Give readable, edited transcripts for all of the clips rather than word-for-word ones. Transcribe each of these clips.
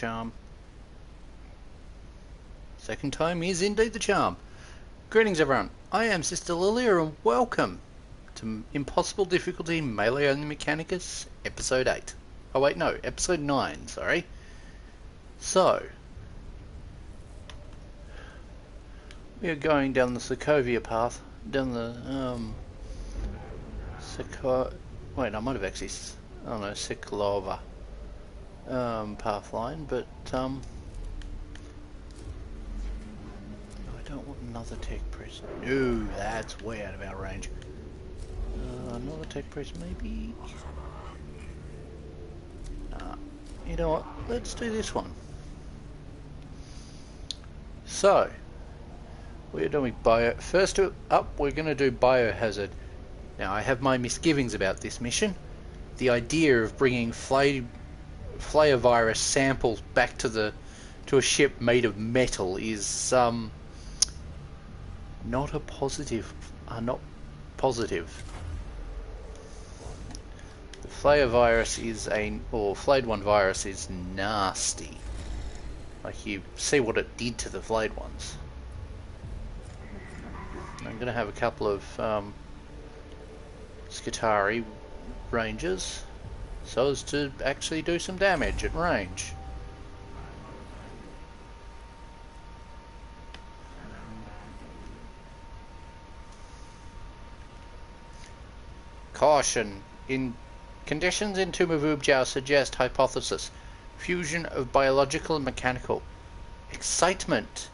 charm. Second time is indeed the charm. Greetings everyone, I am Sister Lilia and welcome to Impossible Difficulty MELEE Only Mechanicus Episode 8. Oh wait, no, Episode 9, sorry. So, we are going down the Sokovia path, down the, wait, I might have actually, I don't know, Siklova, path line, but, I don't want another tech press. No, that's way out of our range. Another tech press, maybe? Nah, you know what, let's do this one. So, we're doing first up, we're going to do biohazard. Now, I have my misgivings about this mission. The idea of bringing flare virus samples back to a ship made of metal is not positive. The flare virus is flayed one virus is nasty. Like, you see what it did to the flayed ones. I'm going to have a couple of Skitari rangers so as to actually do some damage at range. Caution. Conditions in Tomb of Ubjao suggest hypothesis. Fusion of biological and mechanical. Excitement.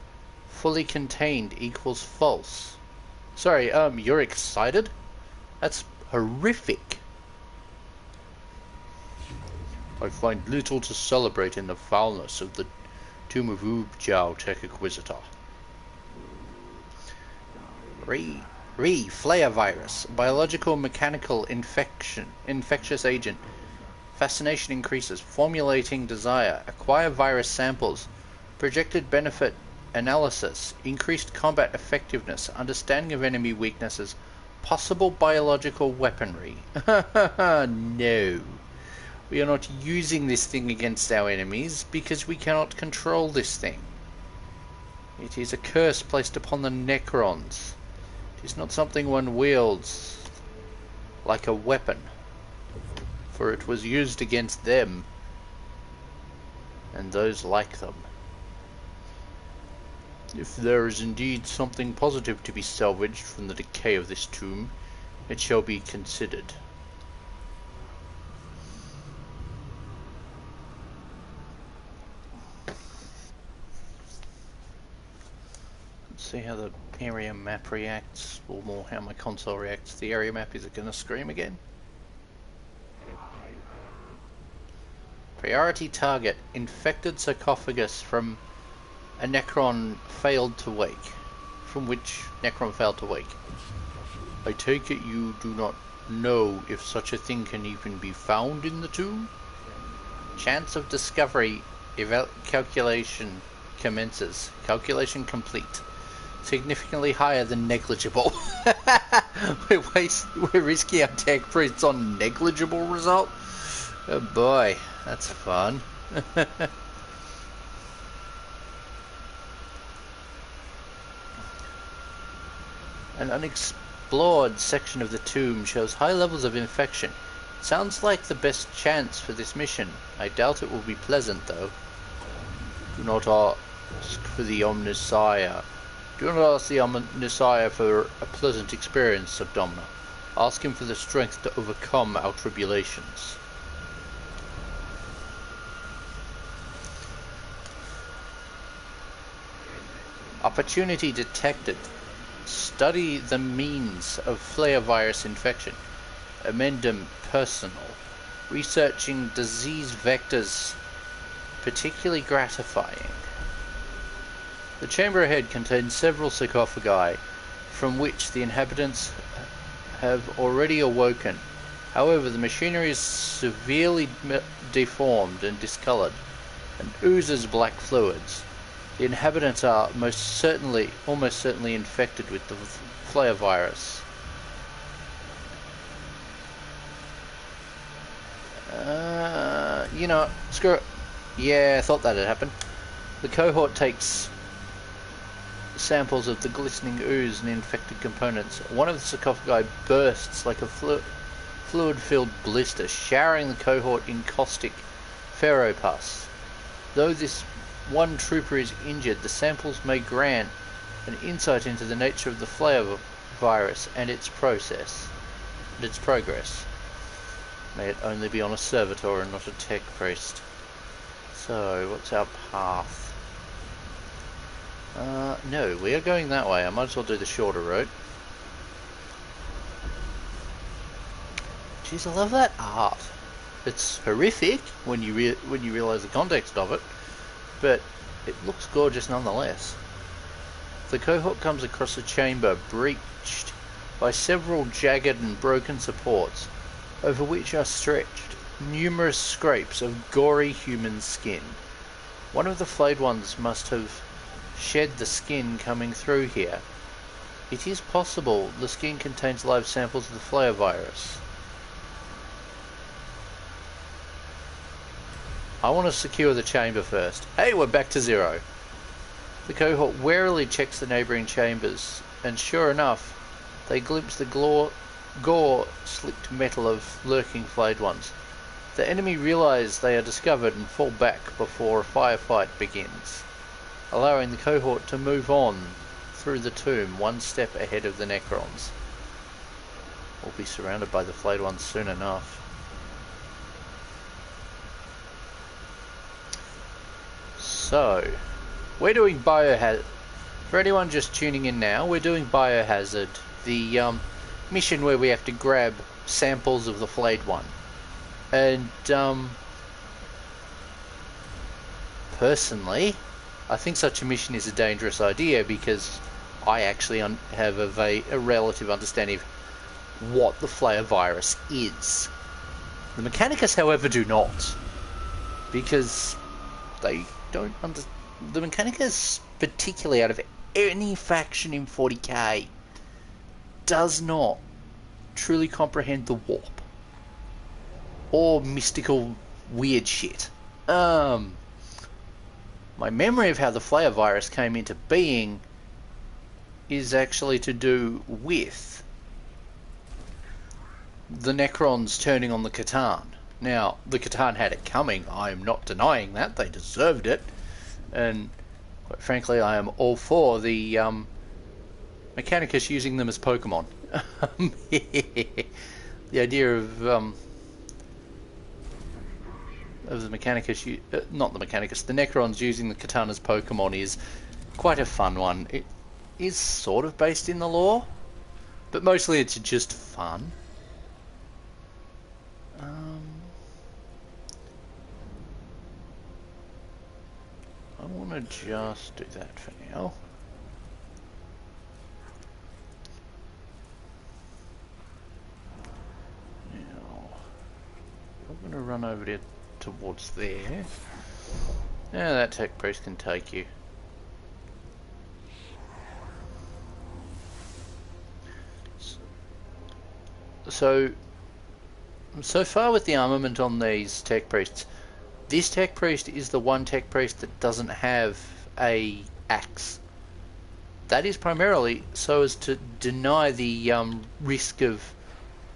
Fully contained equals false. Sorry, you're excited? That's horrific. I find little to celebrate in the foulness of the Tomb of Ubjao Tech Inquisitor. Flare virus, biological mechanical infectious agent. Fascination increases, formulating desire, acquire virus samples, projected benefit analysis, increased combat effectiveness, understanding of enemy weaknesses, possible biological weaponry. No. We are not using this thing against our enemies because we cannot control this thing. It is a curse placed upon the Necrons. It is not something one wields like a weapon, for it was used against them and those like them. If there is indeed something positive to be salvaged from the decay of this tomb, it shall be considered. Let's see how the area map reacts, or more how my console reacts. The area map, is it going to scream again? Priority target, infected sarcophagus from a Necron failed to wake. From which Necron failed to wake. I take it you do not know if such a thing can even be found in the tomb? Chance of discovery calculation commences. Calculation complete. Significantly higher than negligible. We're risking our tech priests on negligible result? Oh boy, that's fun. An unexplored section of the tomb shows high levels of infection. Sounds like the best chance for this mission. I doubt it will be pleasant, though. Do not ask for the Omnissiah. Do not ask the Omnissiah for a pleasant experience, said Domina. Ask him for the strength to overcome our tribulations. Opportunity detected. Study the means of flare virus infection. Amendum personal. Researching disease vectors particularly gratifying. The chamber ahead contains several sarcophagi, from which the inhabitants have already awoken. However, the machinery is severely deformed and discolored, and oozes black fluids. The inhabitants are almost certainly infected with the flare virus. You know, screw it. Yeah, I thought that'd happen. The cohort takes samples of the glistening ooze and infected components. One of the sarcophagi bursts like a fluid-filled blister, showering the cohort in caustic ferropus. Though this one trooper is injured, the samples may grant an insight into the nature of the flare virus and its progress. May it only be on a servitor and not a tech priest. So, what's our path? No, we are going that way. I might as well do the shorter route. Jeez, I love that art. It's horrific when you realise the context of it, but it looks gorgeous nonetheless. The cohort comes across a chamber breached by several jagged and broken supports, over which are stretched numerous scrapes of gory human skin. One of the flayed ones must have shed the skin coming through here. It is possible the skin contains live samples of the flare virus. I want to secure the chamber first. Hey, we're back to zero. The cohort warily checks the neighbouring chambers, and sure enough, they glimpse the gore-slicked metal of lurking flayed ones. The enemy realise they are discovered and fall back before a firefight begins, allowing the cohort to move on through the tomb one step ahead of the Necrons. We'll be surrounded by the flayed ones soon enough. So, we're doing Biohazard. For anyone just tuning in now, we're doing Biohazard, the mission where we have to grab samples of the flayed one. And, personally, I think such a mission is a dangerous idea because I actually have a relative understanding of what the flare virus is. The Mechanicus, however, do not. Because they don't understand. The Mechanicus, particularly out of any faction in 40k, does not truly comprehend the warp. Or mystical weird shit. My memory of how the flare virus came into being is actually to do with the Necrons turning on the Catan. Now, the Catan had it coming. I am not denying that. They deserved it. And, quite frankly, I am all for the Mechanicus using them as Pokemon. The idea of the Mechanicus, not the Mechanicus, the Necrons using the Katana's Pokemon is quite a fun one. It is sort of based in the lore, but mostly it's just fun. I want to just do that for now. Now, I'm going to run over there towards there. Yeah, that tech priest can take you. So far with the armament on these tech priests, this tech priest is the one tech priest that doesn't have a axe. That is primarily so as to deny the risk of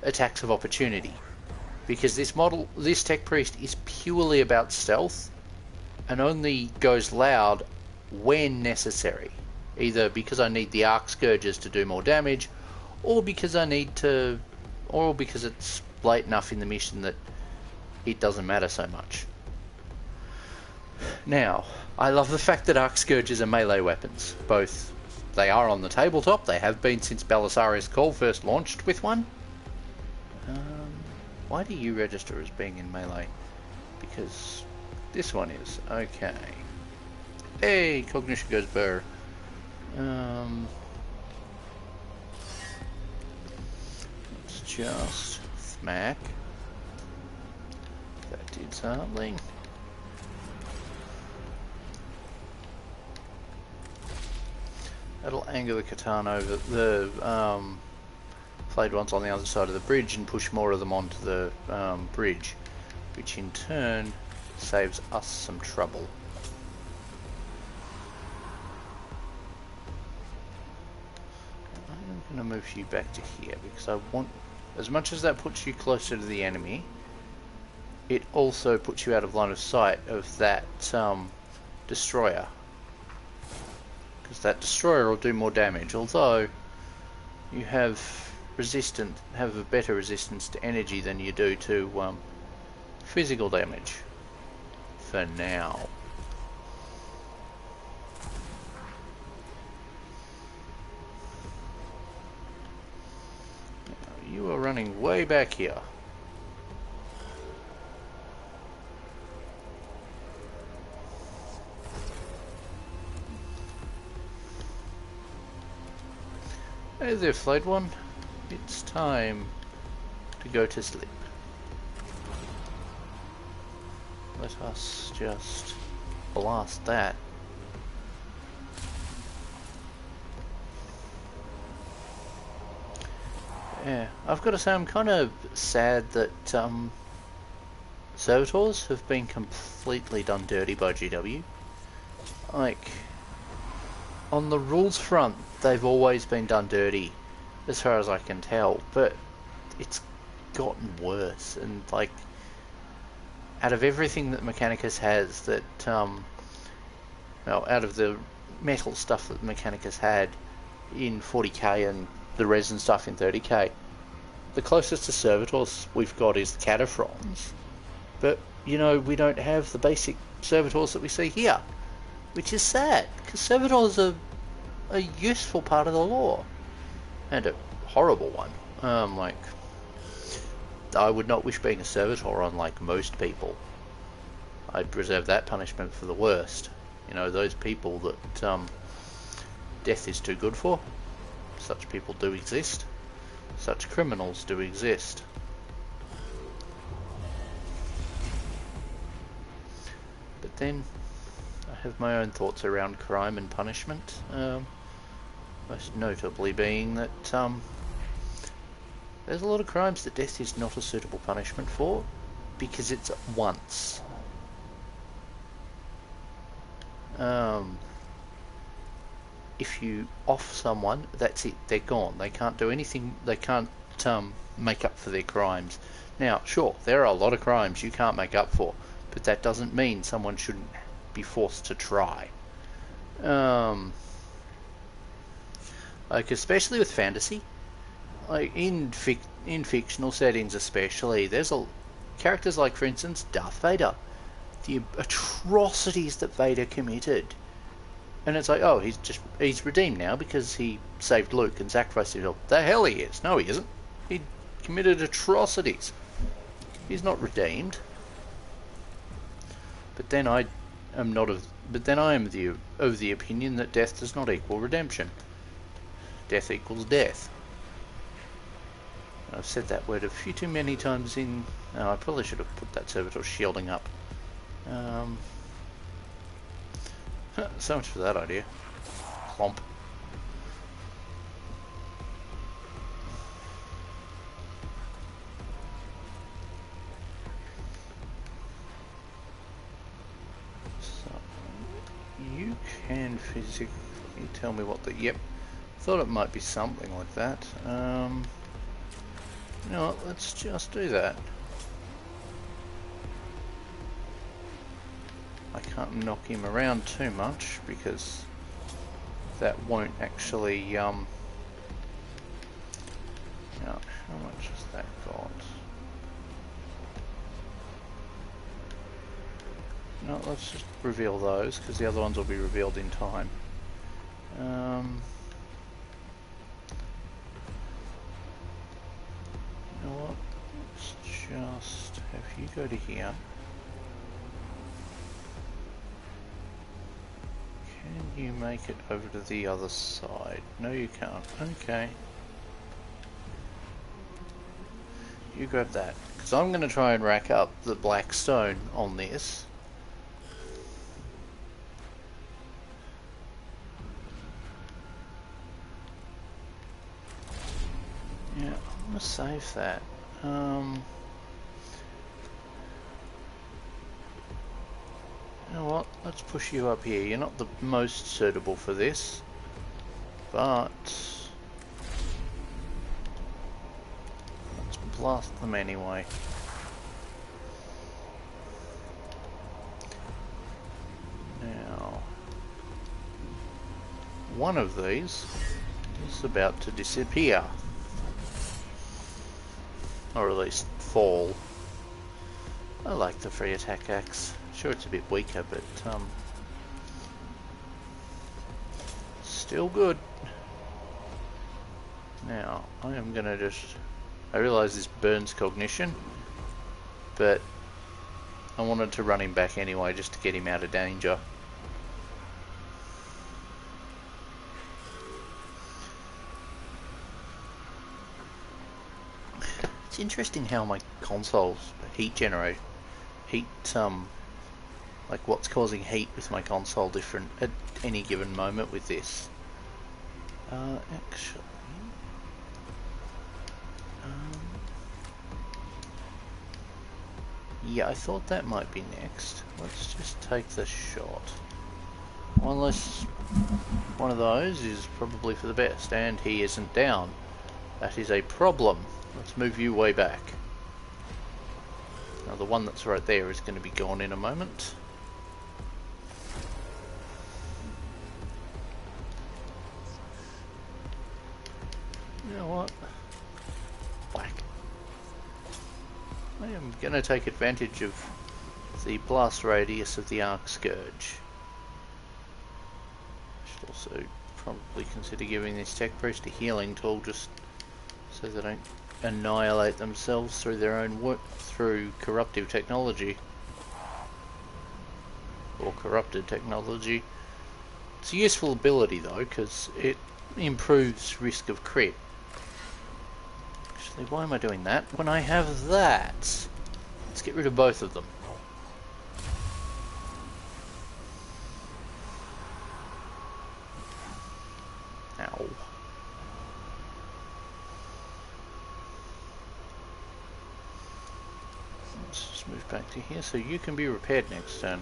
attacks of opportunity, because this tech priest is purely about stealth and only goes loud when necessary, either because I need the arc scourges to do more damage, or because because it's late enough in the mission that it doesn't matter so much. Now, I love the fact that arc scourges are melee weapons. Both, they are on the tabletop, they have been since Belisarius Call first launched with one. Why do you register as being in melee? Because this one is. Okay. Hey, cognition goes burr. Let's just smack. That did something. That'll anger the Catan over the flayed ones on the other side of the bridge and push more of them onto the bridge, which in turn saves us some trouble. I'm going to move you back to here because I want, as much as that puts you closer to the enemy, it also puts you out of line of sight of that destroyer, because that destroyer will do more damage, although you have a better resistance to energy than you do to physical damage for now. You are running way back here. Hey there, Flayed One. It's time to go to sleep. Let us just blast that. Yeah, I've got to say I'm kind of sad that servitors have been completely done dirty by GW. Like, on the rules front, they've always been done dirty, as far as I can tell, but it's gotten worse, and like, out of everything that Mechanicus has, that, well, out of the metal stuff that Mechanicus had in 40k and the resin stuff in 30k, the closest to servitors we've got is the Cataphrons, but, you know, we don't have the basic servitors that we see here, which is sad, because servitors are a useful part of the lore, and a horrible one. Like, I would not wish being a servitor on, like, most people. I'd reserve that punishment for the worst. You know, those people that death is too good for. Such people do exist. Such criminals do exist. But then, I have my own thoughts around crime and punishment. Most notably being that there's a lot of crimes that death is not a suitable punishment for, because it's once. If you off someone, that's it, they're gone. They can't do anything, they can't make up for their crimes. Now, sure, there are a lot of crimes you can't make up for, but that doesn't mean someone shouldn't be forced to try. Like, especially with fantasy, like in fictional settings especially, there's characters like, for instance, Darth Vader. The atrocities that Vader committed, and it's like, oh, he's redeemed now because he saved Luke and sacrificed himself. The hell he is. No, he isn't. He committed atrocities. He's not redeemed. But then I am of the opinion that death does not equal redemption. Death equals death. I've said that word a few too many times in... Oh, I probably should have put that servitor shielding up. So much for that idea. Clomp. So, you can physically tell me what the... Yep. Thought it might be something like that. You know what, let's just do that. I can't knock him around too much because that won't actually, how much has that got? No, let's just reveal those because the other ones will be revealed in time. You know what? Let's just have you go to here. Can you make it over to the other side? No, you can't. Okay. You grab that. Because I'm going to try and rack up the black stone on this. Yeah, I'm going to save that. You know what? Let's push you up here. You're not the most suitable for this, but let's blast them anyway. Now, one of these is about to disappear, or at least fall. I like the free attack axe. Sure, it's a bit weaker, but still good. Now, I am gonna I realise this burns cognition, but I wanted to run him back anyway, just to get him out of danger. It's interesting how my consoles like what's causing heat with my console different at any given moment with this. Actually, yeah, I thought that might be next. Let's just take the shot. Unless one of those is probably for the best, and he isn't down. That is a problem. Let's move you way back. Now the one that's right there is going to be gone in a moment. You know what? Whack. I am going to take advantage of the blast radius of the arc scourge. I should also probably consider giving this tech priest a healing tool just so they don't annihilate themselves through their own work, through corruptive technology or corrupted technology. It's a useful ability though, because it improves risk of crit. Actually, why am I doing that when I have that? Let's get rid of both of them. Ow. Let's just move back to here so you can be repaired next turn.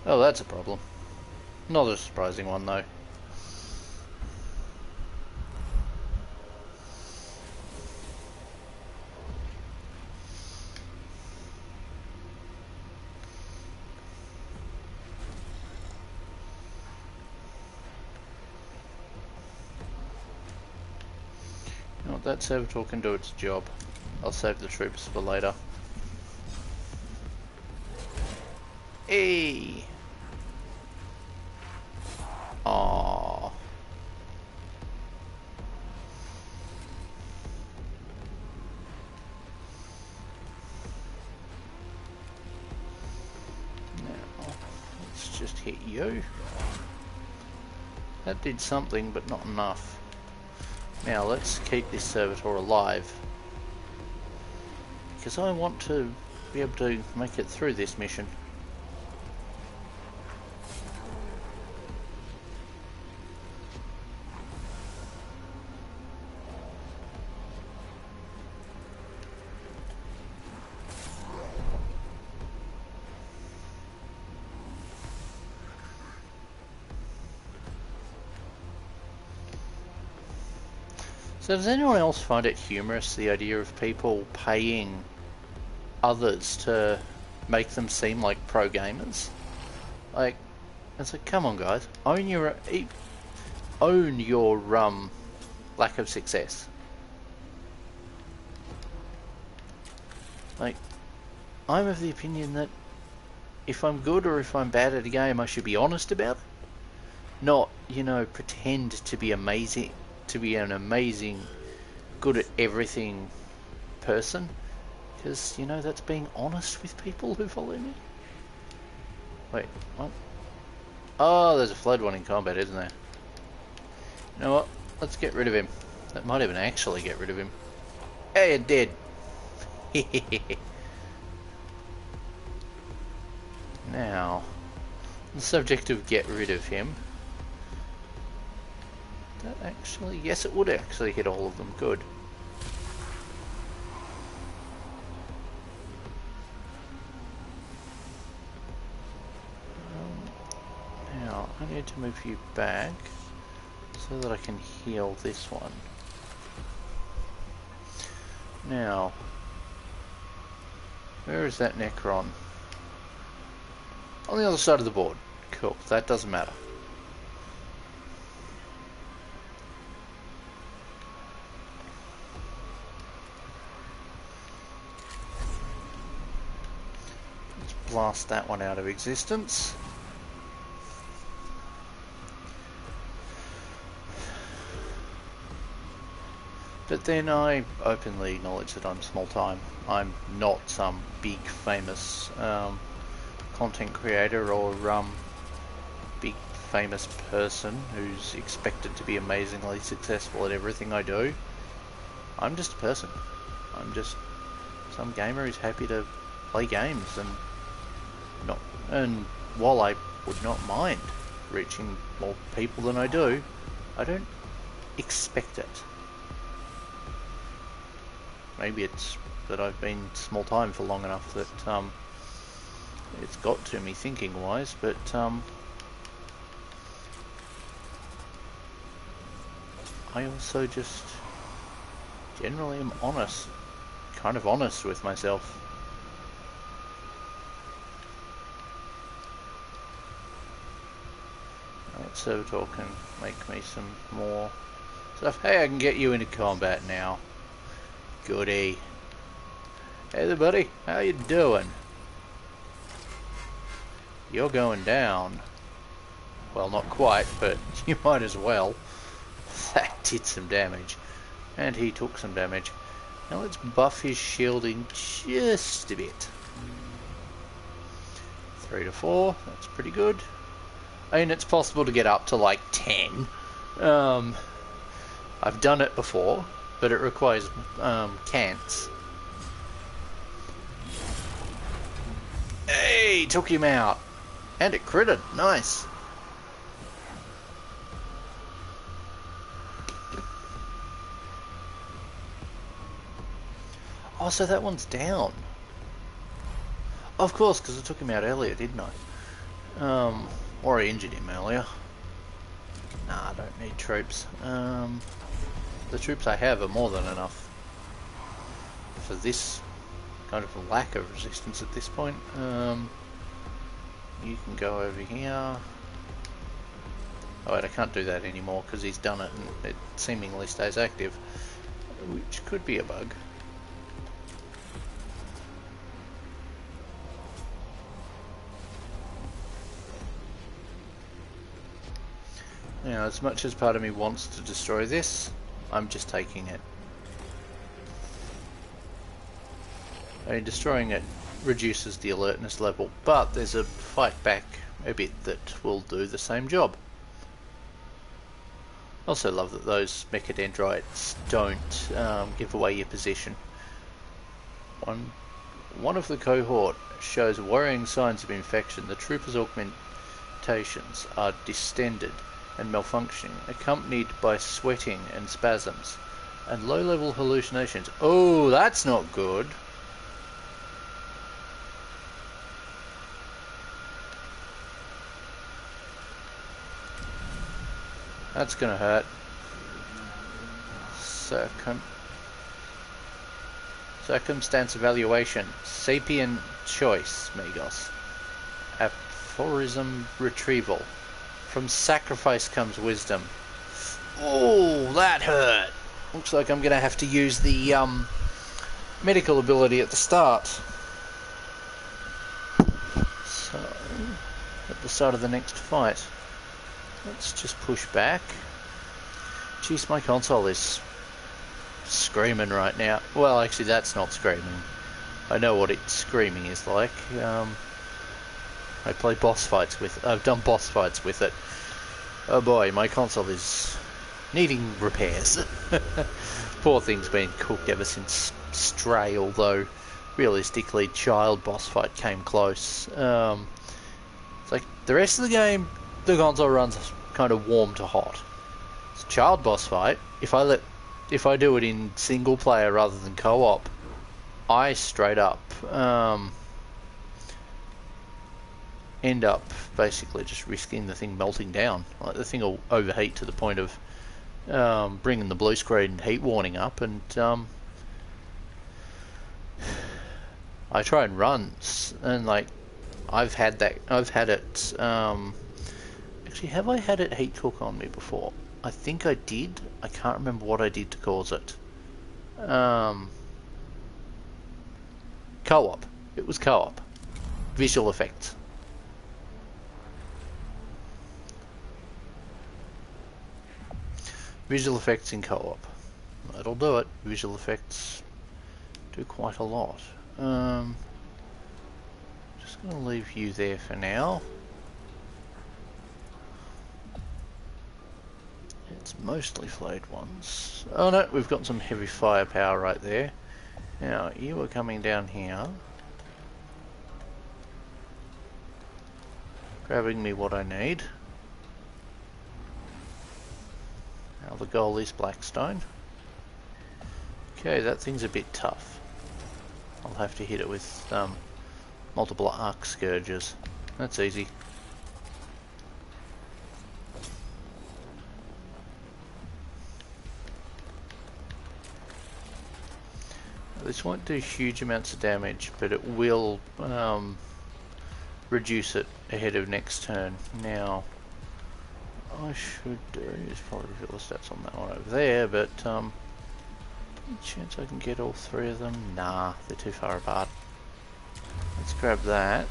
Oh, that's a problem. Not a surprising one though. You know what, that servitor can do its job. I'll save the troops for later. Hey! Aww. Now, let's just hit you. That did something, but not enough. Now, let's keep this servitor alive, because I want to be able to make it through this mission. So does anyone else find it humorous, the idea of people paying others to make them seem like pro gamers? Like, it's like, come on guys, own your lack of success. Like, I'm of the opinion that if I'm good or if I'm bad at a game, I should be honest about it. Not, you know, pretend to be amazing, to be an amazing, good at everything person, because, you know, that's being honest with people who follow me. Wait, what? Oh, there's a fled one in combat, isn't there? You know what? Let's get rid of him. That might even actually get rid of him. Hey, it did. Now, on the subject of get rid of him, that actually, yes, it would actually hit all of them. Good. I need to move you back so that I can heal this one. Now, where is that Necron? On the other side of the board. Cool, that doesn't matter. Let's blast that one out of existence. But then I openly acknowledge that I'm small time. I'm not some big famous content creator or big famous person who's expected to be amazingly successful at everything I do. I'm just a person. I'm just some gamer who's happy to play games and while I would not mind reaching more people than I do, I don't expect it. Maybe it's that I've been small time for long enough that it's got to me thinking wise, but I also just generally am honest, kind of honest with myself. Alright, Servitor can make me some more stuff. Hey, I can get you into combat now. Goody. Hey there, buddy. How you doing? You're going down. Well, not quite, but you might as well. That did some damage. And he took some damage. Now let's buff his shielding just a bit. 3 to 4. That's pretty good. I mean, it's possible to get up to like 10. I've done it before, but it requires cants. Hey, took him out. And it critted. Nice. Oh, so that one's down. Of course, because I took him out earlier, didn't I? Or I injured him earlier. Nah, I don't need troops. The troops I have are more than enough for this kind of a lack of resistance at this point. You can go over here. Oh wait, I can't do that anymore because he's done it and it seemingly stays active, which could be a bug. Now, as much as part of me wants to destroy this, I'm just taking it. I mean, destroying it reduces the alertness level, but there's a fight back a bit that will do the same job. Also love that those mechadendrites don't give away your position. One of the cohort shows worrying signs of infection. The trooper's augmentations are distended and malfunctioning, accompanied by sweating and spasms, and low-level hallucinations. Oh, that's not good. That's gonna hurt. Circumstance evaluation. Sapient choice, Magos. Aphorism retrieval. From sacrifice comes wisdom. Oh, that hurt. Looks like I'm gonna have to use the medical ability at the start. So, at the start of the next fight. Let's just push back. Jeez, my console is screaming right now. Well, actually, that's not screaming. I know what it's screaming is like. I play boss fights with. I've done boss fights with it. Oh boy, my console is needing repairs. Poor thing's been cooked ever since Stray. Although, realistically, Child boss fight came close. It's like the rest of the game. The console runs kind of warm to hot. It's a Child boss fight. If I do it in single player rather than co-op, I straight up end up basically just risking the thing melting down. Like, the thing will overheat to the point of bringing the blue screen heat warning up, and I try and run, and like I've had it. Actually, have I had it heat cook on me before? I think I did. I can't remember what I did to cause it. Co-op. It was co-op. Visual effects. Visual effects in co-op. That'll do it. Visual effects do quite a lot. Just going to leave you there for now. It's mostly flayed ones. Oh no, we've got some heavy firepower right there. Now, you are coming down here. Grabbing me what I need. Now the goal is Blackstone. Okay, that thing's a bit tough. I'll have to hit it with multiple arc scourges. That's easy. This won't do huge amounts of damage, but it will reduce it ahead of next turn. Now, I should do is probably reveal the stats on that one over there, but any chance I can get all three of them? Nah, they're too far apart. Let's grab that.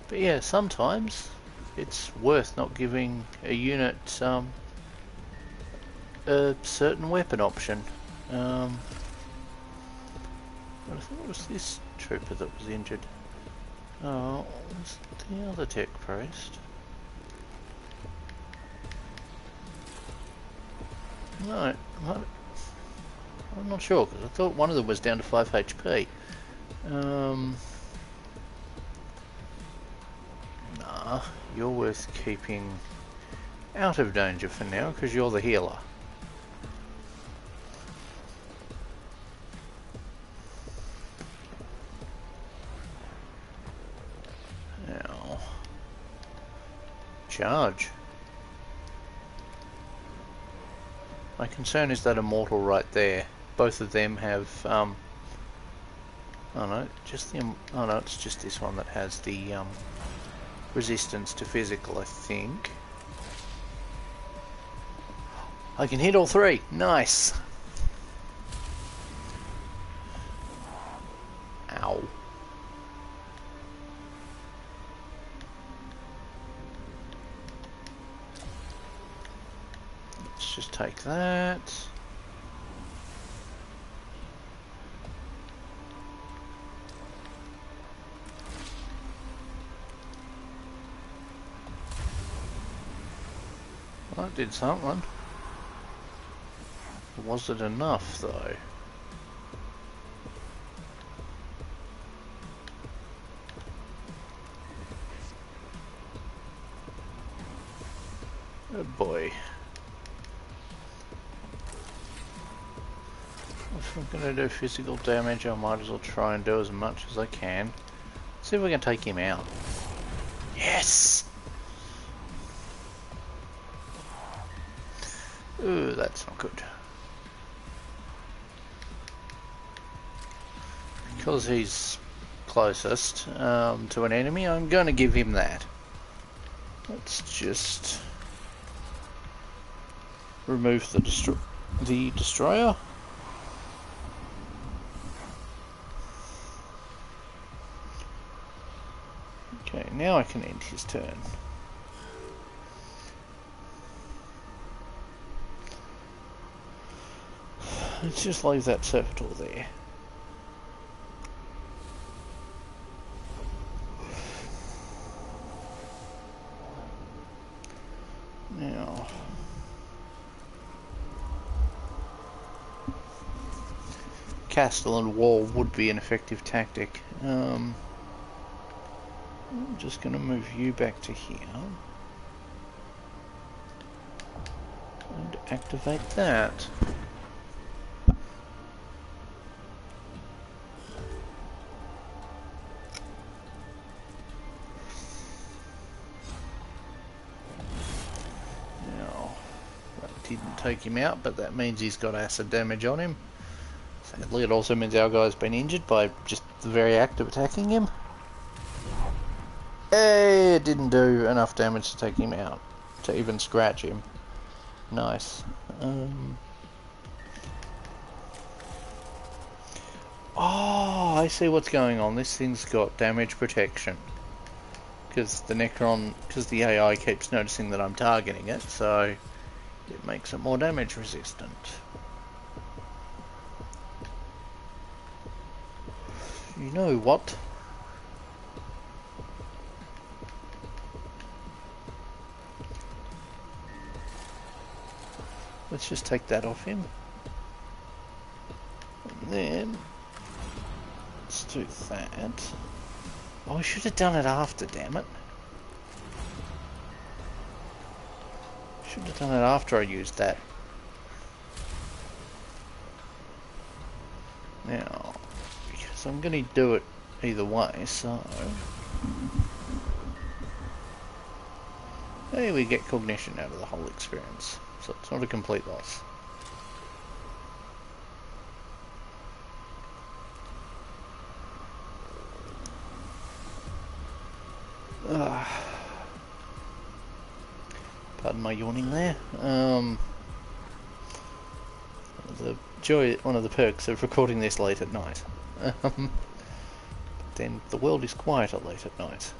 But yeah, sometimes it's worth not giving a unit a certain weapon option. I thought it was this trooper that was injured. Oh, was the other tech priest? No, I'm not sure, because I thought one of them was down to 5 HP. Nah, you're worth keeping out of danger for now, because you're the healer. Now, charge. My concern is that immortal right there. Both of them have, oh no, just the, oh no, it's just this one that has the, resistance to physical, I think. I can hit all three. Nice. Ow. Let's just take that. Well, that did something. Was it enough, though? Oh boy. If I'm going to do physical damage, I might as well try and do as much as I can. See if we can take him out. Yes! Ooh, that's not good. Because he's closest to an enemy, I'm going to give him that. Let's just remove the destroyer. Okay, now I can end his turn. Let's just leave that servitor there. Now, castle and wall would be an effective tactic. I'm just going to move you back to here. And activate that. Now, that didn't take him out, but that means he's got acid damage on him. Sadly, it also means our guy's been injured by just the very act of attacking him. Hey, it didn't do enough damage to take him out, to even scratch him. Nice. Oh, I see what's going on. This thing's got damage protection. Because the AI keeps noticing that I'm targeting it, so it makes it more damage resistant. You know what? Let's just take that off him. And then let's do that. Oh, I should have done it after, damn it. Should have done it after I used that. Now, because I'm going to do it either way, so... Hey, we get cognition out of the whole experience. So it's not a complete loss. Pardon my yawning there. One of the perks of recording this late at night. Then the world is quieter late at night.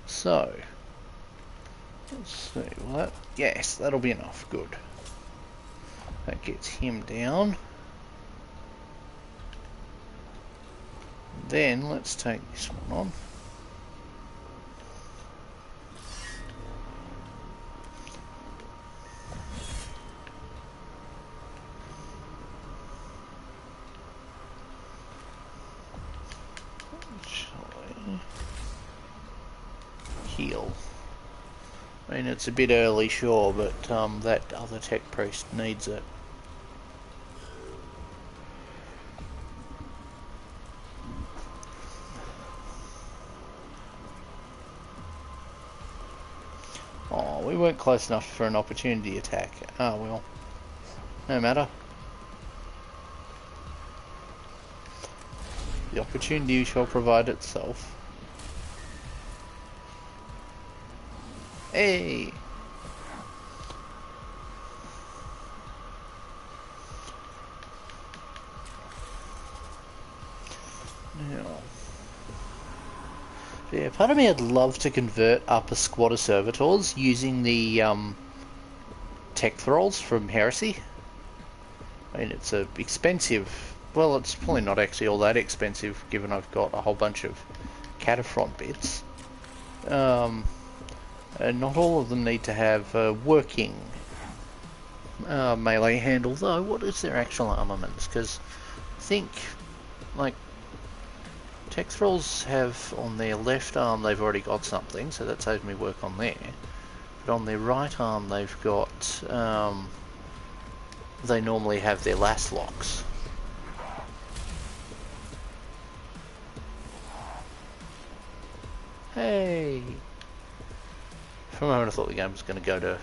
So, let's see, yes, that'll be enough, good. That gets him down. Then, let's take this one on. Heal. I mean, it's a bit early, sure, but that other tech priest needs it. Oh, we weren't close enough for an opportunity attack. Oh well, no matter. The opportunity shall provide itself. Hey! Now, yeah, part of me would love to convert up a squad of servitors using the tech thralls from Heresy. I mean, it's a expensive. Well, it's probably not actually all that expensive, given I've got a whole bunch of Cataphront bits. Not all of them need to have working melee handle, though. What is their actual armaments? Because I think, like, tech thralls have on their left arm, they've already got something, so that saves me work on there. But on their right arm, they've got, they normally have their last locks. Hey! For a moment I thought the game was going to go to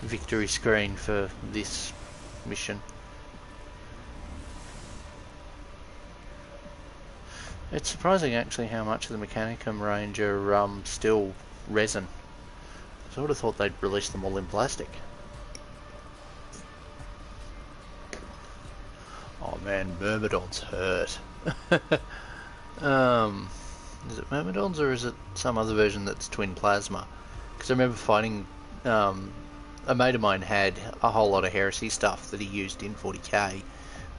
victory screen for this mission. It's surprising actually how much of the Mechanicum range are still resin. I would have thought they'd release them all in plastic. Oh man, Myrmidons hurt. Is it Myrmidons or is it some other version that's twin plasma? Because I remember fighting, a mate of mine had a whole lot of Heresy stuff that he used in 40k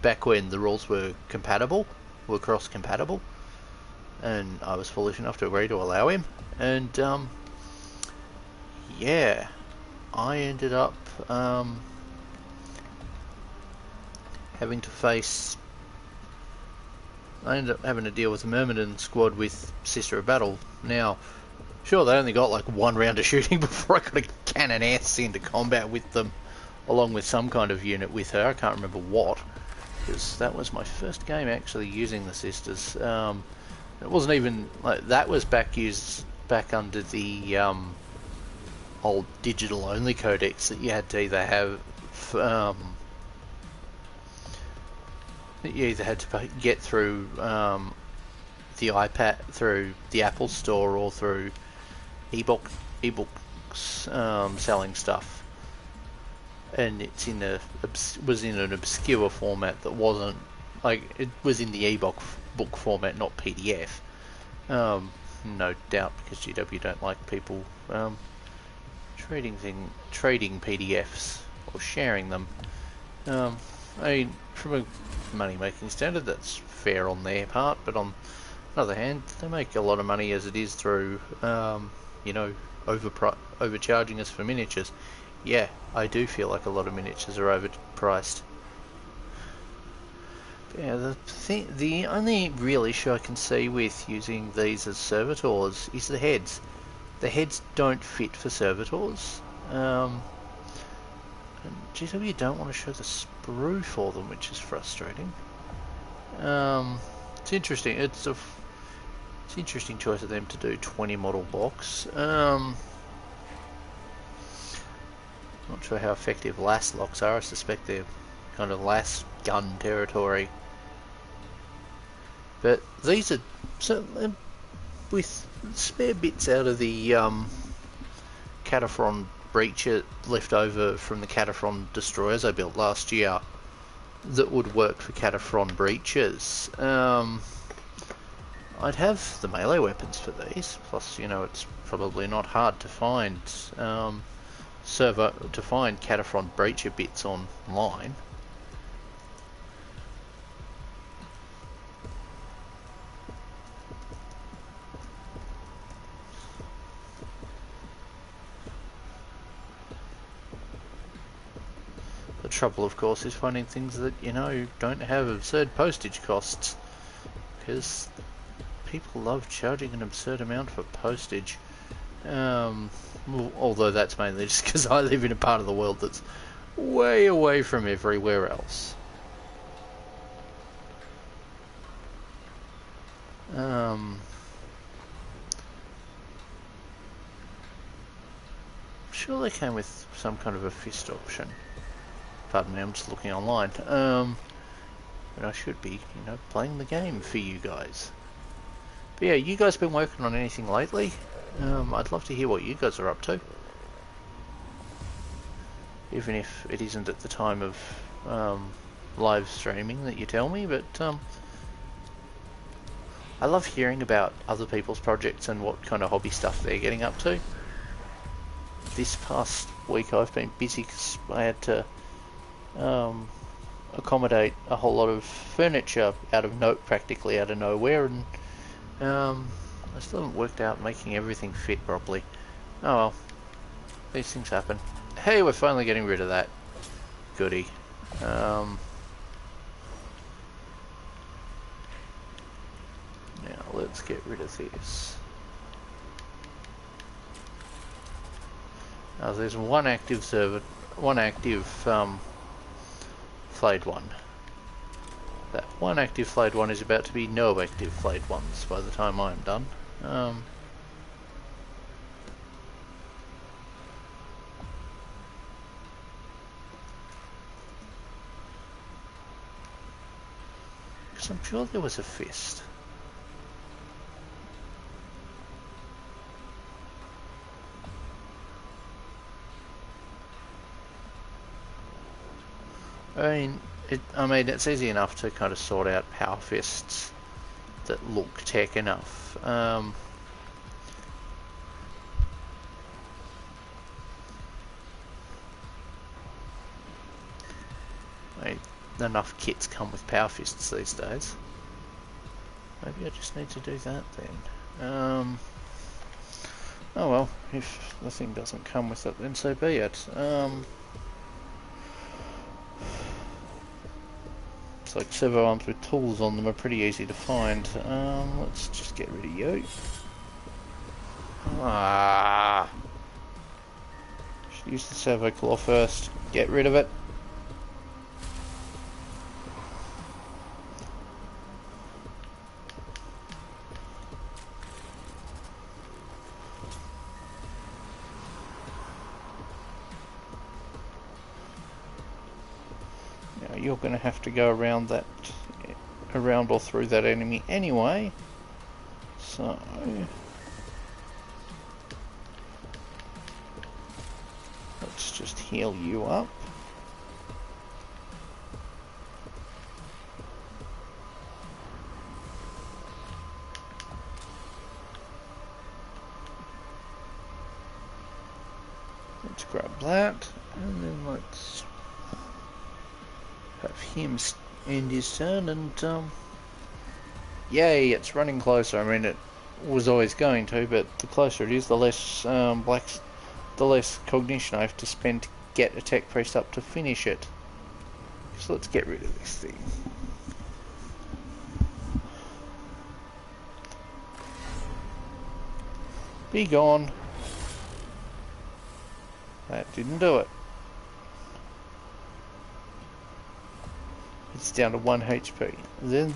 back when the rules were compatible, were cross compatible, and I was foolish enough to agree to allow him, and yeah, I ended up having to face. I ended up having to deal with a Myrmidon squad with Sister of Battle. Now, sure, they only got like one round of shooting before I got a cannonass into combat with them, along with some kind of unit with her. I can't remember what, because that was my first game actually using the Sisters. It wasn't even like that was back under the old digital only codex that you had to either have. You either had to get through the iPad, through the Apple Store, or through ebooks selling stuff, and it's was in an obscure format that wasn't like it was in the ebook book format, not PDF. No doubt, because GW don't like people trading PDFs or sharing them. I mean, from a money-making standard, that's fair on their part, but on the other hand, they make a lot of money as it is through, you know, overcharging us for miniatures. Yeah, I do feel like a lot of miniatures are overpriced. Yeah, the only real issue I can see with using these as servitors is the heads. The heads don't fit for servitors. And GW don't want to show the sprue for them, which is frustrating. It's interesting. It's an interesting choice of them to do 20 model box. Not sure how effective LAS locks are. I suspect they're kind of LAS gun territory. But these are with spare bits out of the Cataphren breacher left over from the Cataphren destroyers I built last year that would work for Cataphren breachers. I'd have the melee weapons for these. Plus, you know, it's probably not hard to find Cataphren breacher bits online. The trouble, of course, is finding things that, you know, don't have absurd postage costs, because people love charging an absurd amount for postage. Although that's mainly just because I live in a part of the world that's way away from everywhere else. Sure, they came with some kind of a fist option. Pardon me, I'm just looking online. But I should be, you know, playing the game for you guys. But yeah, you guys been working on anything lately? I'd love to hear what you guys are up to. Even if it isn't at the time of live streaming that you tell me, but I love hearing about other people's projects and what kind of hobby stuff they're getting up to. This past week I've been busy because I had to accommodate a whole lot of furniture practically out of nowhere, and I still haven't worked out making everything fit properly. Oh well, these things happen. Hey, we're finally getting rid of that. Goody. Now let's get rid of this. Now there's one active flayed one. That one active flayed one is about to be no active flayed ones by the time I'm done. Because I'm sure there was a fist. I mean, it's easy enough to kind of sort out power fists that look tech enough. Enough kits come with power fists these days. Maybe I just need to do that then. Oh well, if the thing doesn't come with it, then so be it. It's like servo arms with tools on them are pretty easy to find. Let's just get rid of you. Ah! Should use the servo claw first. Get rid of it. Now you're going to have to go around that, around or through that enemy anyway. So let's just heal you up. Let's grab that, and then let's have him end his turn, and yay, it's running closer. I mean, it was always going to, but the closer it is, the less the less cognition I have to spend to get a tech priest up to finish it. So let's get rid of this thing. Be gone. That didn't do it. It's down to 1 HP. Then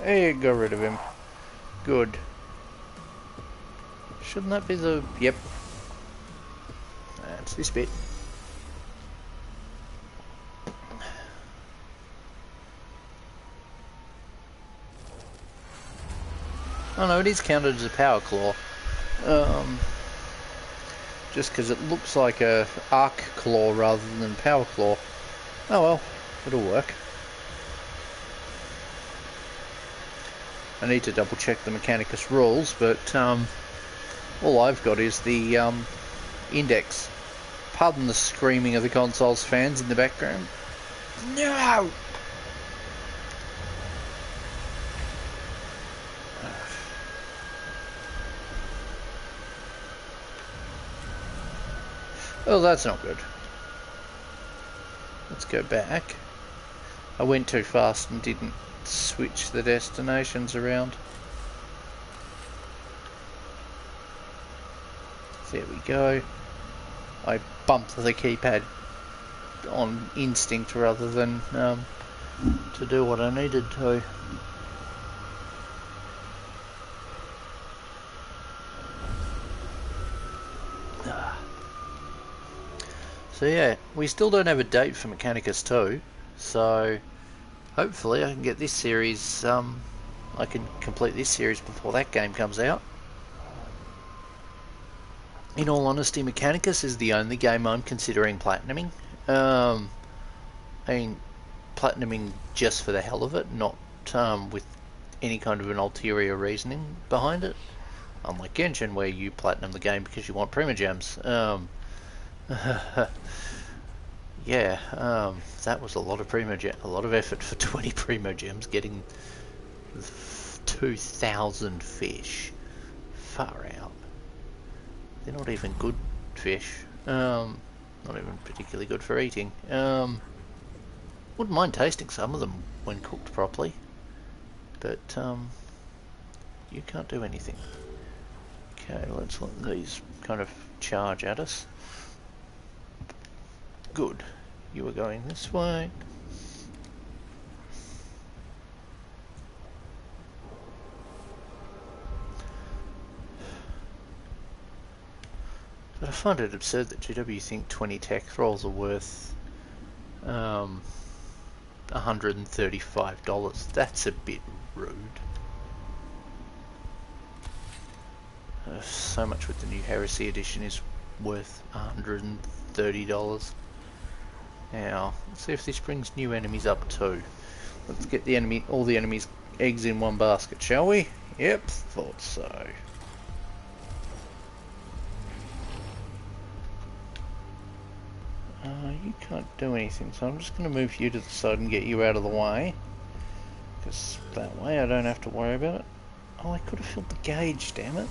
hey, got rid of him. Good. Shouldn't that be the... Yep. That's this bit. Oh no, it is counted as a power claw. Just because it looks like a arc claw rather than power claw. Oh well, it'll work. I need to double check the Mechanicus rules, but all I've got is the index. Pardon the screaming of the console's fans in the background. No! Oh, that's not good. Let's go back. I went too fast and didn't switch the destinations around. There we go. I bumped the keypad on instinct rather than to do what I needed to. So yeah, we still don't have a date for Mechanicus 2, so hopefully I can get this series, I can complete this series before that game comes out. In all honesty, Mechanicus is the only game I'm considering platinuming. I mean, platinuming just for the hell of it, not with any kind of an ulterior reasoning behind it. Unlike Genshin, where you platinum the game because you want Primogems. Yeah, that was a lot of a lot of effort for 20 Primogems, getting 2,000 fish. Far out. They're not even good fish. Not even particularly good for eating. Wouldn't mind tasting some of them when cooked properly, but you can't do anything. Okay, let's let these kind of charge at us. Good. You were going this way. But I find it absurd that GW think 20 tech rolls are worth $135. That's a bit rude. So much with the new Heresy edition is worth $130. Now, let's see if this brings new enemies up too. Let's get the all the enemies' eggs in one basket, shall we? Yep, thought so. you can't do anything, so I'm just going to move you to the side and get you out of the way. Because that way I don't have to worry about it. Oh, I could have filled the gauge, damn it.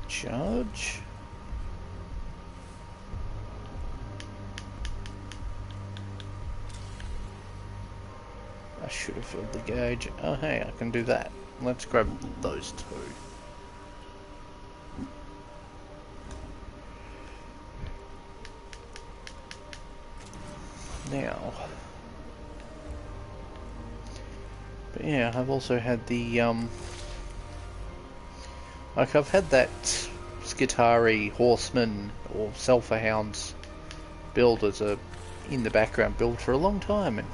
Charge. I should have filled the gauge. Oh hey, I can do that. Let's grab those two. Now. But yeah, I've also had the like I've had that Skitari Horseman or Sulphur Hounds build as a in the background build for a long time, and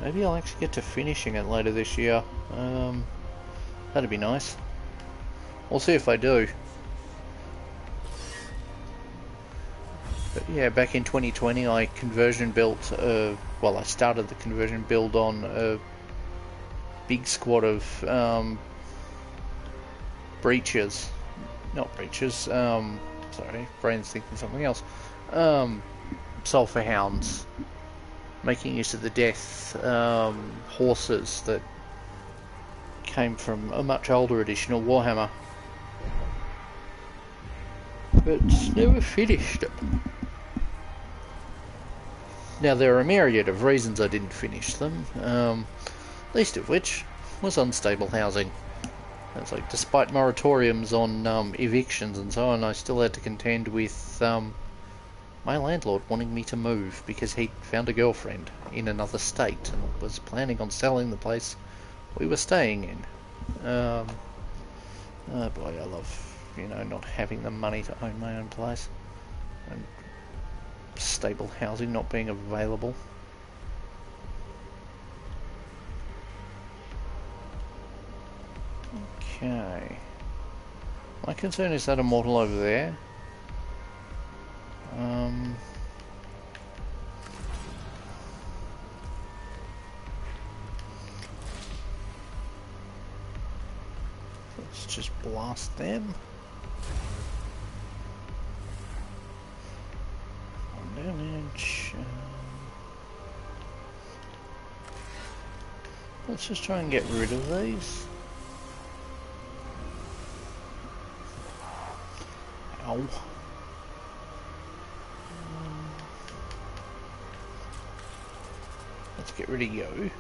maybe I'll actually get to finishing it later this year. That'd be nice. We'll see if I do. But yeah, back in 2020 I conversion built, well I started the conversion build on a big squad of breaches. Not breaches, sorry, brain's thinking something else. Sulphur Hounds. Making use of the death horses that came from a much older edition of Warhammer. But never finished it. Now there are a myriad of reasons I didn't finish them, least of which was unstable housing. It's like, despite moratoriums on evictions and so on, I still had to contend with my landlord wanting me to move because he'd found a girlfriend in another state and was planning on selling the place we were staying in. Oh boy, I love, you know, not having the money to own my own place and stable housing not being available. Okay. My concern is that immortal over there. Let's just blast them. One damage. Let's just try and get rid of these. Ow. Let's get rid of you.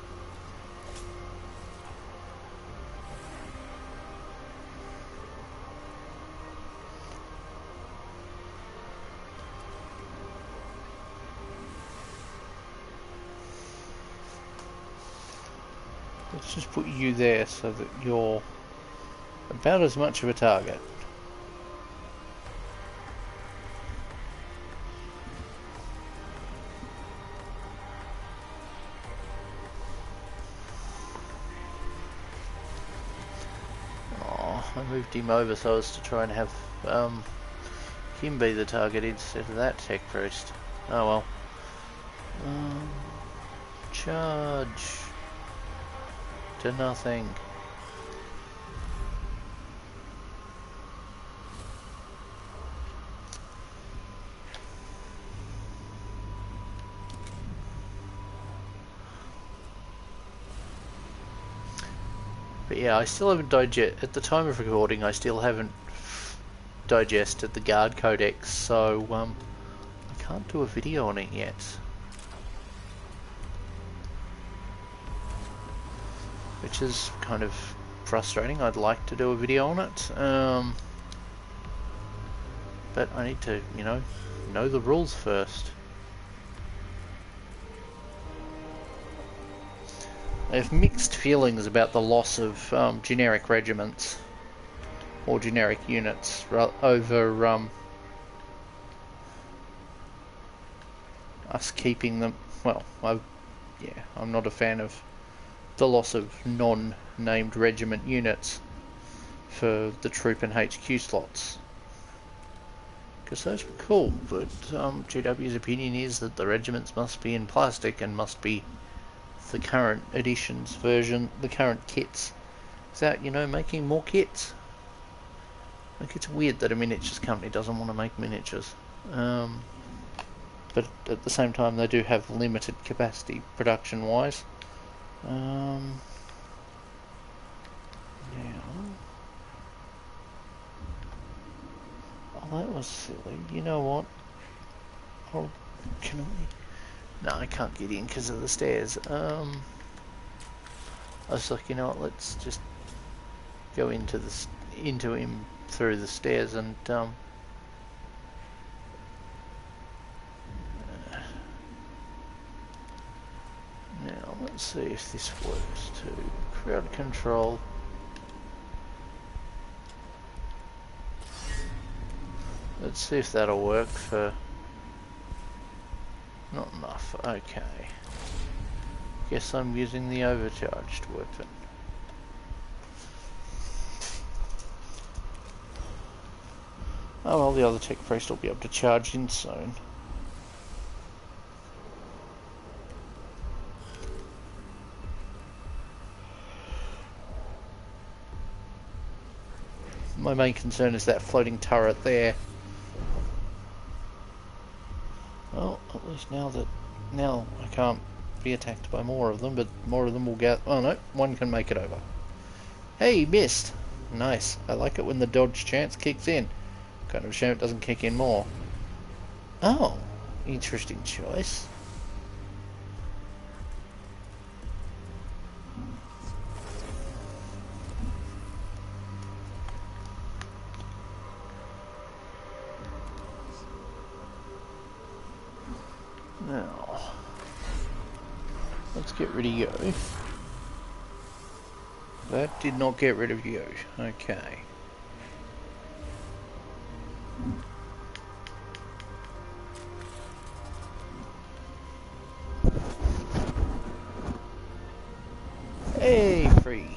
Let's just put you there so that you're about as much of a target. I moved him over so as to try and have him be the target instead of that tech priest. Oh well. Charge to nothing. But yeah, I still haven't at the time of recording, I still haven't digested the guard codex, so I can't do a video on it yet. Which is kind of frustrating. I'd like to do a video on it, but I need to, you know the rules first. I have mixed feelings about the loss of generic regiments or generic units over us keeping them. Well, I'm not a fan of the loss of non-named regiment units for the troop and HQ slots, because those were cool, but GW's opinion is that the regiments must be in plastic and must be the current edition's version, the current kits It's out, you know, making more kits. Like, it's weird that a miniatures company doesn't want to make miniatures. But at the same time, they do have limited capacity production-wise. Now, oh, that was silly. You know what? Oh, can I? No, I can't get in because of the stairs. I was like, you know what? Let's just go into him through the stairs and now let's see if this works too. Crowd control. Let's see if that'll work for... Not enough, okay. Guess I'm using the overcharged weapon. Oh well, the other tech priest will be able to charge in soon. My main concern is that floating turret there. Well, at least now I can't be attacked by more of them, but more of them will get... Oh no, one can make it over. Hey, missed! Nice. I like it when the dodge chance kicks in. Kind of a shame it doesn't kick in more. Oh, interesting choice. Now, let's get rid of you. That did not get rid of you. Okay. Hey, free.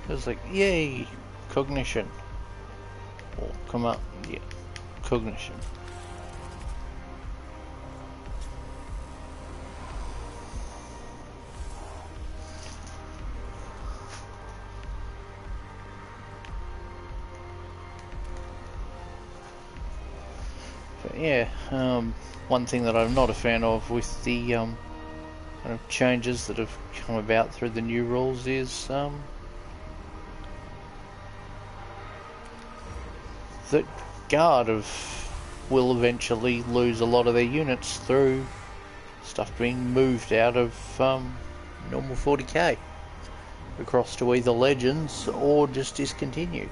It was like, yay, cognition. Or come up, yeah, cognition. But yeah, one thing that I'm not a fan of with the kind of changes that have come about through the new rules is that Guard will eventually lose a lot of their units through stuff being moved out of normal 40k across to either Legends or just discontinued.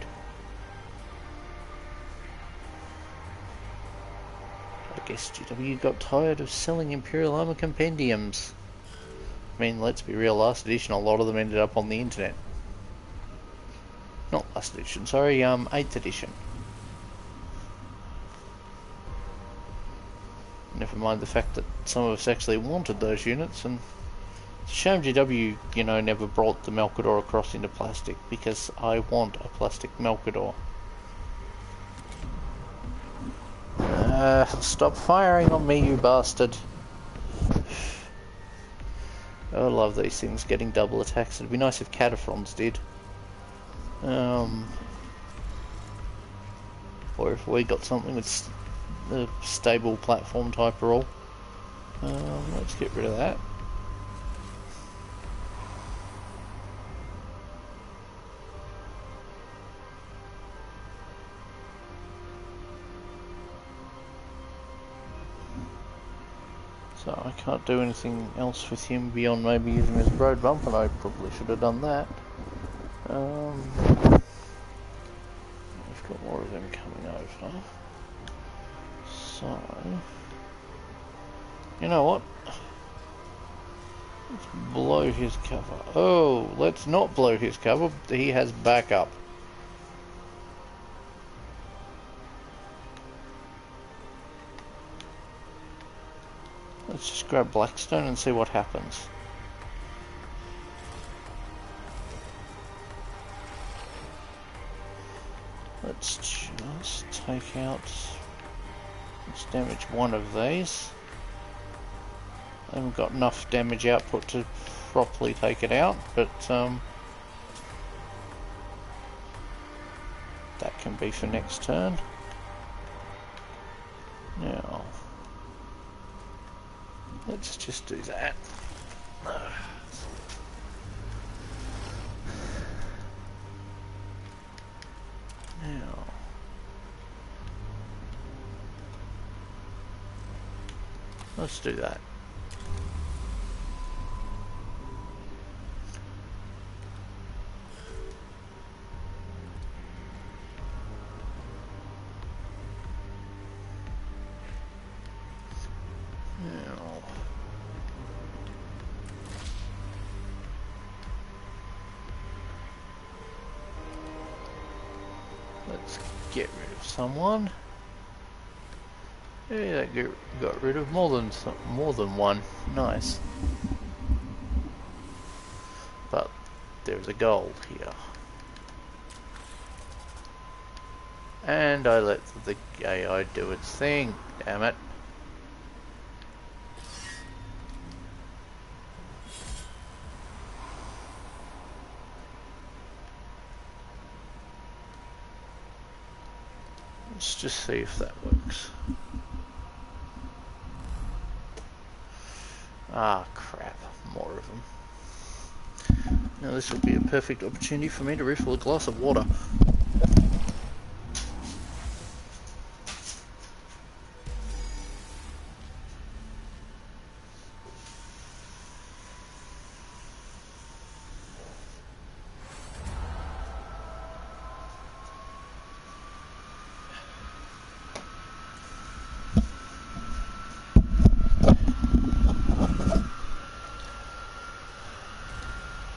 I guess GW got tired of selling Imperial Armor compendiums. I mean, let's be real, last edition a lot of them ended up on the internet. Not last edition, sorry, 8th edition. Never mind the fact that some of us actually wanted those units, and it's a shame GW, you know, never brought the Melkador across into plastic, because I want a plastic Melkador. Stop firing on me, you bastard. I love these things getting double attacks. It'd be nice if Cataphrons did. Or if we got something with a stable platform type rule. Let's get rid of that. So I can't do anything else with him beyond maybe using his road bump, and I probably should have done that. We've got more of them coming over. So, you know what? Let's blow his cover. Oh, let's not blow his cover. He has backup. Let's just grab Blackstone and see what happens. Let's just take out... Let's damage one of these. I haven't got enough damage output to properly take it out, but That can be for next turn. Now, let's just do that. Now, let's do that. Now, let's get rid of someone. Yeah, that got rid of more than one. Nice. But there's a gold here. And I let the AI do its thing. Damn it. Let's just see if that works. Ah, crap. More of them. Now this will be a perfect opportunity for me to refill a glass of water.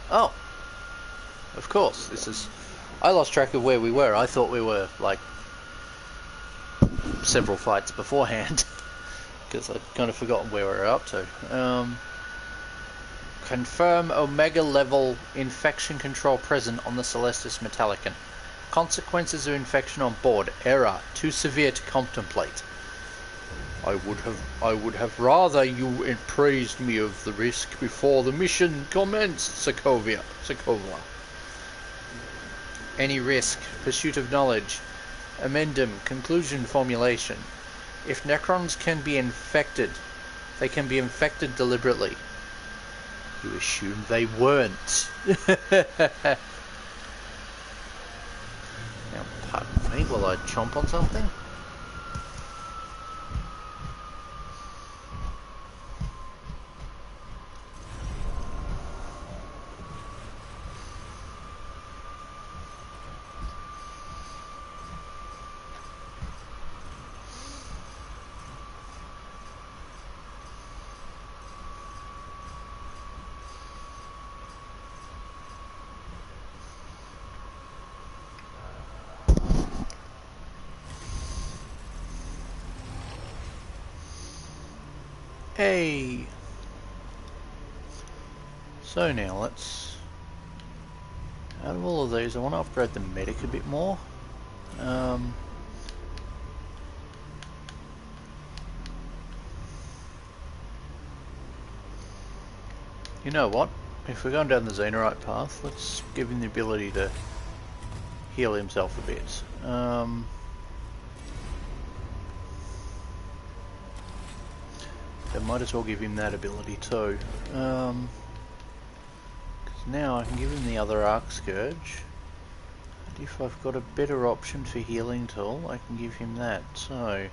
Oh, of course, this is... I lost track of where we were. I thought we were, like, several fights beforehand. Because I'd kind of forgotten where we were up to. Confirm Omega level infection control present on the Celestis Metallicon. Consequences of infection on board. Error. Too severe to contemplate. I would have rather you appraised me of the risk before the mission commenced, Sokovia. Any risk, pursuit of knowledge, amendum, conclusion formulation. If Necrons can be infected, they can be infected deliberately. You assume they weren't. Now, pardon me while I chomp on something. Hey! So now let's... Out of all of these, I want to upgrade the medic a bit more. You know what? If we're going down the Xenorite path, let's give him the ability to heal himself a bit. I might as well give him that ability too. Because now I can give him the other Arc Scourge. And if I've got a better option for healing tool, I can give him that. So,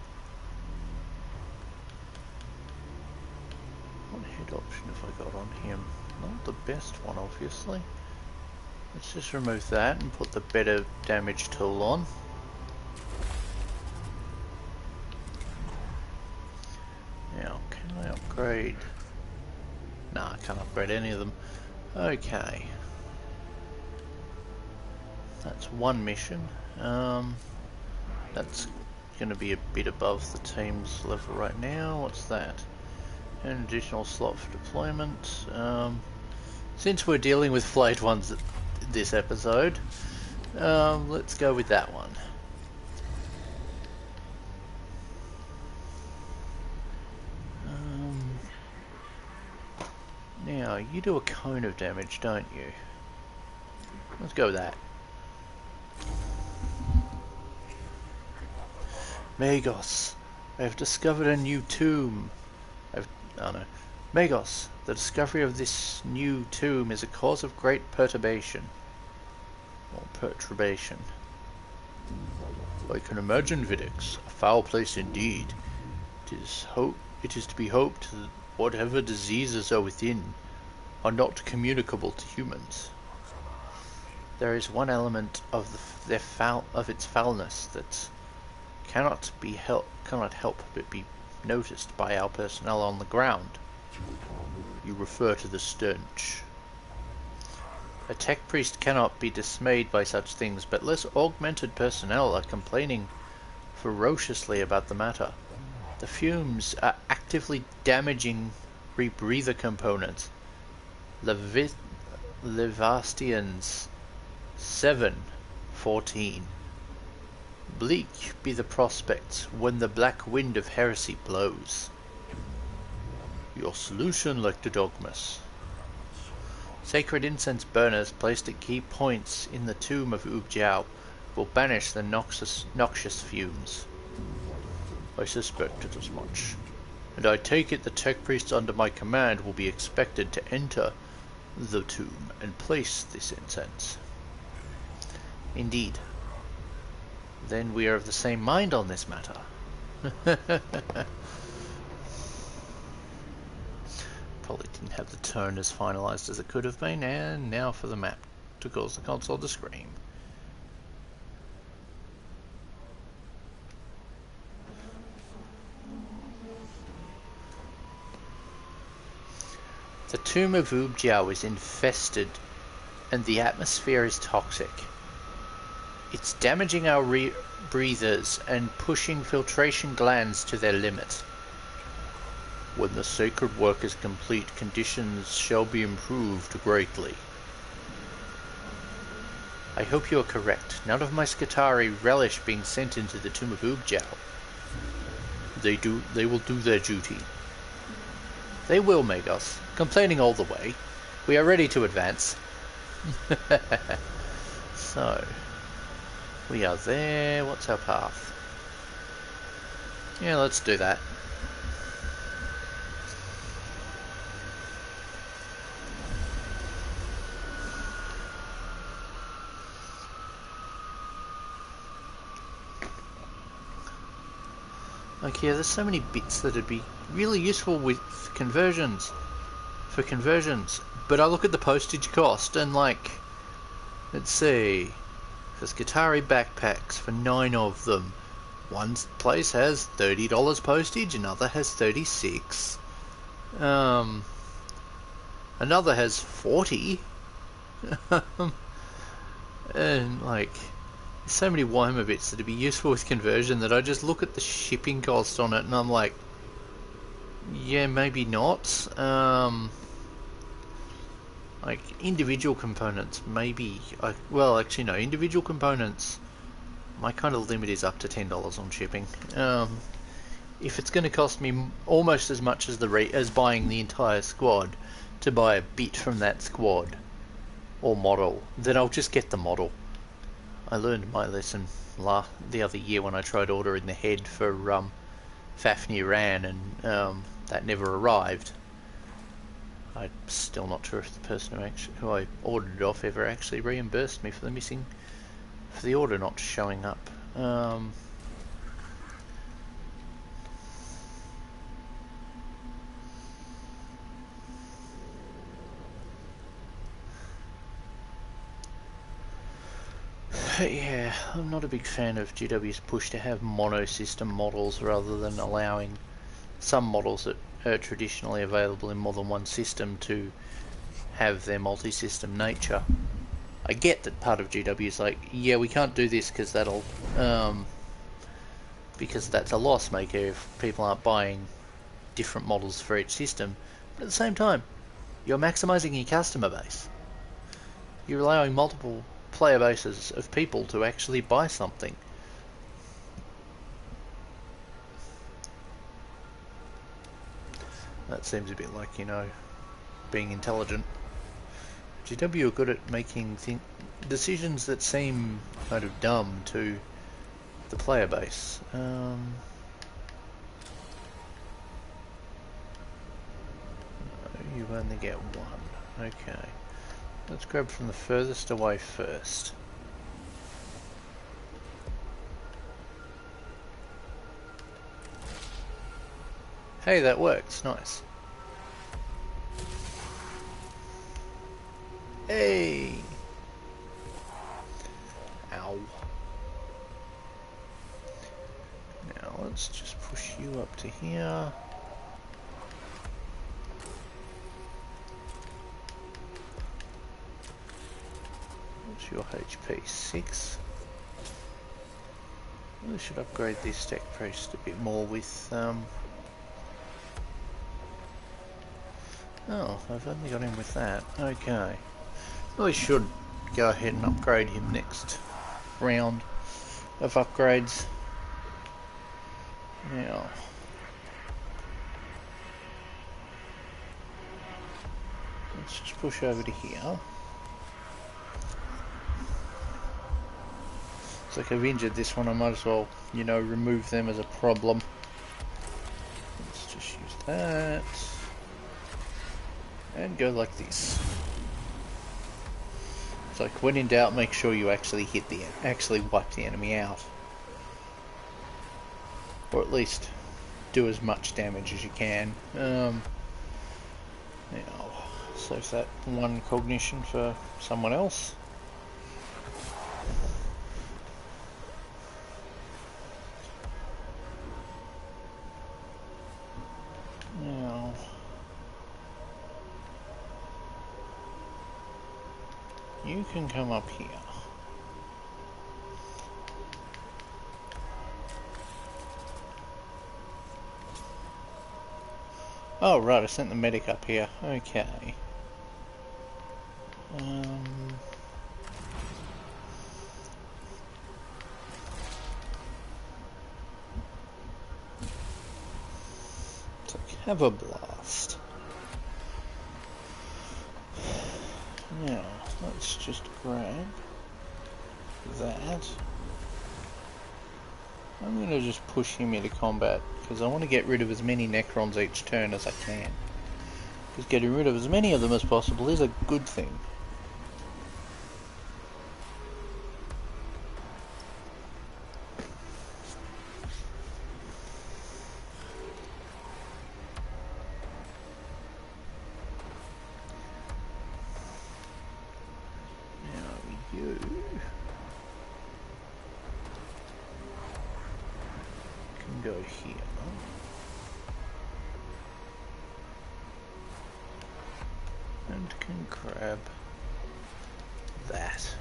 what head option have I got on him? Not the best one, obviously. Let's just remove that and put the better damage tool on. Now, can I upgrade? No, I can't upgrade any of them. Okay. That's one mission. That's going to be a bit above the team's level right now. What's that? An additional slot for deployment. Since we're dealing with flayed ones this episode, let's go with that one. Now, you do a cone of damage, don't you? Let's go with that. Magos, I have discovered a new tomb. Oh no. Magos, the discovery of this new tomb is a cause of great perturbation. Or perturbation. I can imagine, Vidix. A foul place indeed. It is to be hoped that whatever diseases are within are not communicable to humans. There is one element of its foulness that cannot help but be noticed by our personnel on the ground. You refer to the stench. A tech priest cannot be dismayed by such things, but less augmented personnel are complaining ferociously about the matter. The fumes are actively damaging rebreather components. Levastians 7:14. Bleak be the prospects when the black wind of heresy blows. Your solution, Lector Dogmas. Sacred incense burners placed at key points in the tomb of Ubjiao will banish the noxious fumes. I suspected as much, and I take it the tech priests under my command will be expected to enter the tomb and place this incense. Indeed. Then we are of the same mind on this matter. Probably didn't have the tone as finalized as it could have been, and now for the map to cause the console to scream. The tomb of Ubjiao is infested and the atmosphere is toxic. It's damaging our breathers and pushing filtration glands to their limit. When the sacred work is complete, conditions shall be improved greatly. I hope you are correct. None of my Skitari relish being sent into the tomb of Ubjiao. They will do their duty. They will, Magos. Complaining all the way. We are ready to advance. So, we are there. What's our path? Yeah, let's do that. Like, yeah, there's so many bits that'd be really useful with conversions. For conversions. But I look at the postage cost and, like, let's see. For Skitari backpacks, for 9 of them, one place has $30 postage, another has $36. Another has 40. And, like, so many Warhammer bits that'd be useful with conversion that I just look at the shipping cost on it and I'm like, yeah, maybe not. Like individual components, maybe. Well, actually, no. Individual components, my kind of limit is up to $10 on shipping. If it's going to cost me almost as much as as buying the entire squad to buy a bit from that squad or model, then I'll just get the model. I learned my lesson the other year when I tried ordering the head for Fafnir Ran, and that never arrived. I'm still not sure if the person who I ordered it off ever actually reimbursed me for the order not showing up. Yeah, I'm not a big fan of GW's push to have mono-system models rather than allowing some models that are traditionally available in more than one system to have their multi-system nature. I get that part of GW is like, yeah, we can't do this because that'll, because that's a loss maker if people aren't buying different models for each system. But at the same time, you're maximizing your customer base. You're allowing multiple player bases of people to actually buy something. That seems a bit like, you know, being intelligent. GW are good at making decisions that seem kind of dumb to the player base. You only get one. Okay. Let's grab from the furthest away first. Hey, that works. Nice. Hey! Ow. Now let's just push you up to here. What's your HP? 6. Really should upgrade this tech priest a bit more with oh, I've only got him with that. Okay. Really should go ahead and upgrade him next round of upgrades. Now, let's just push over to here. It's like I've injured this one, I might as well, you know, remove them as a problem. Let's just use that. And go like this. It's like when in doubt, make sure you actually wipe the enemy out. Or at least do as much damage as you can. Now, save that 1 cognition for someone else. Now, you can come up here. Oh right, I sent the medic up here. Okay. So have a blast. Now, let's just grab that. I'm going to just push him into combat because I want to get rid of as many Necrons each turn as I can. Because getting rid of as many of them as possible is a good thing. Go here. And can grab that.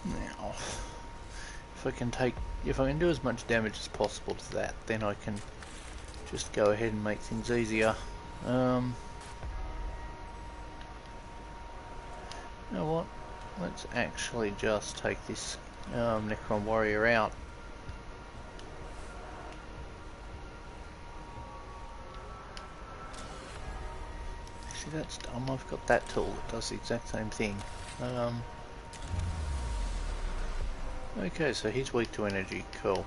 Now, if I can do as much damage as possible to that, then I can just go ahead and make things easier. You know what? Let's actually just take this Necron warrior out. Actually, that's dumb. I've got that tool that does the exact same thing. Okay, so he's weak to energy. Cool.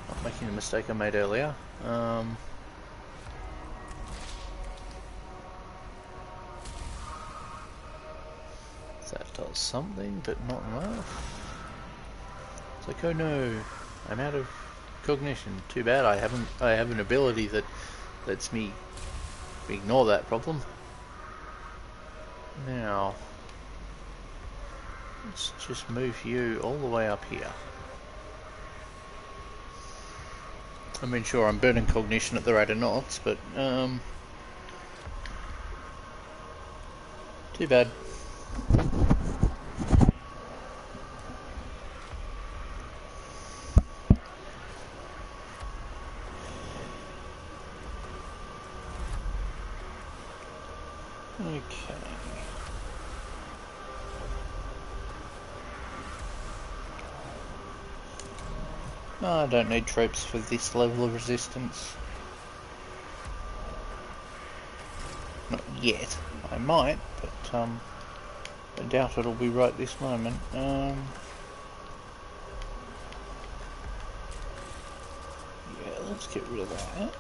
Not making the mistake I made earlier. That does something, but not enough. It's like, oh no, I'm out of cognition. Too bad. I have an ability that lets me ignore that problem. Now, let's just move you all the way up here. I mean, sure, I'm burning cognition at the rate of knots, but too bad. Okay. Oh, I don't need tropes for this level of resistance. Not yet. I might, but I doubt it'll be right this moment. Yeah, let's get rid of that.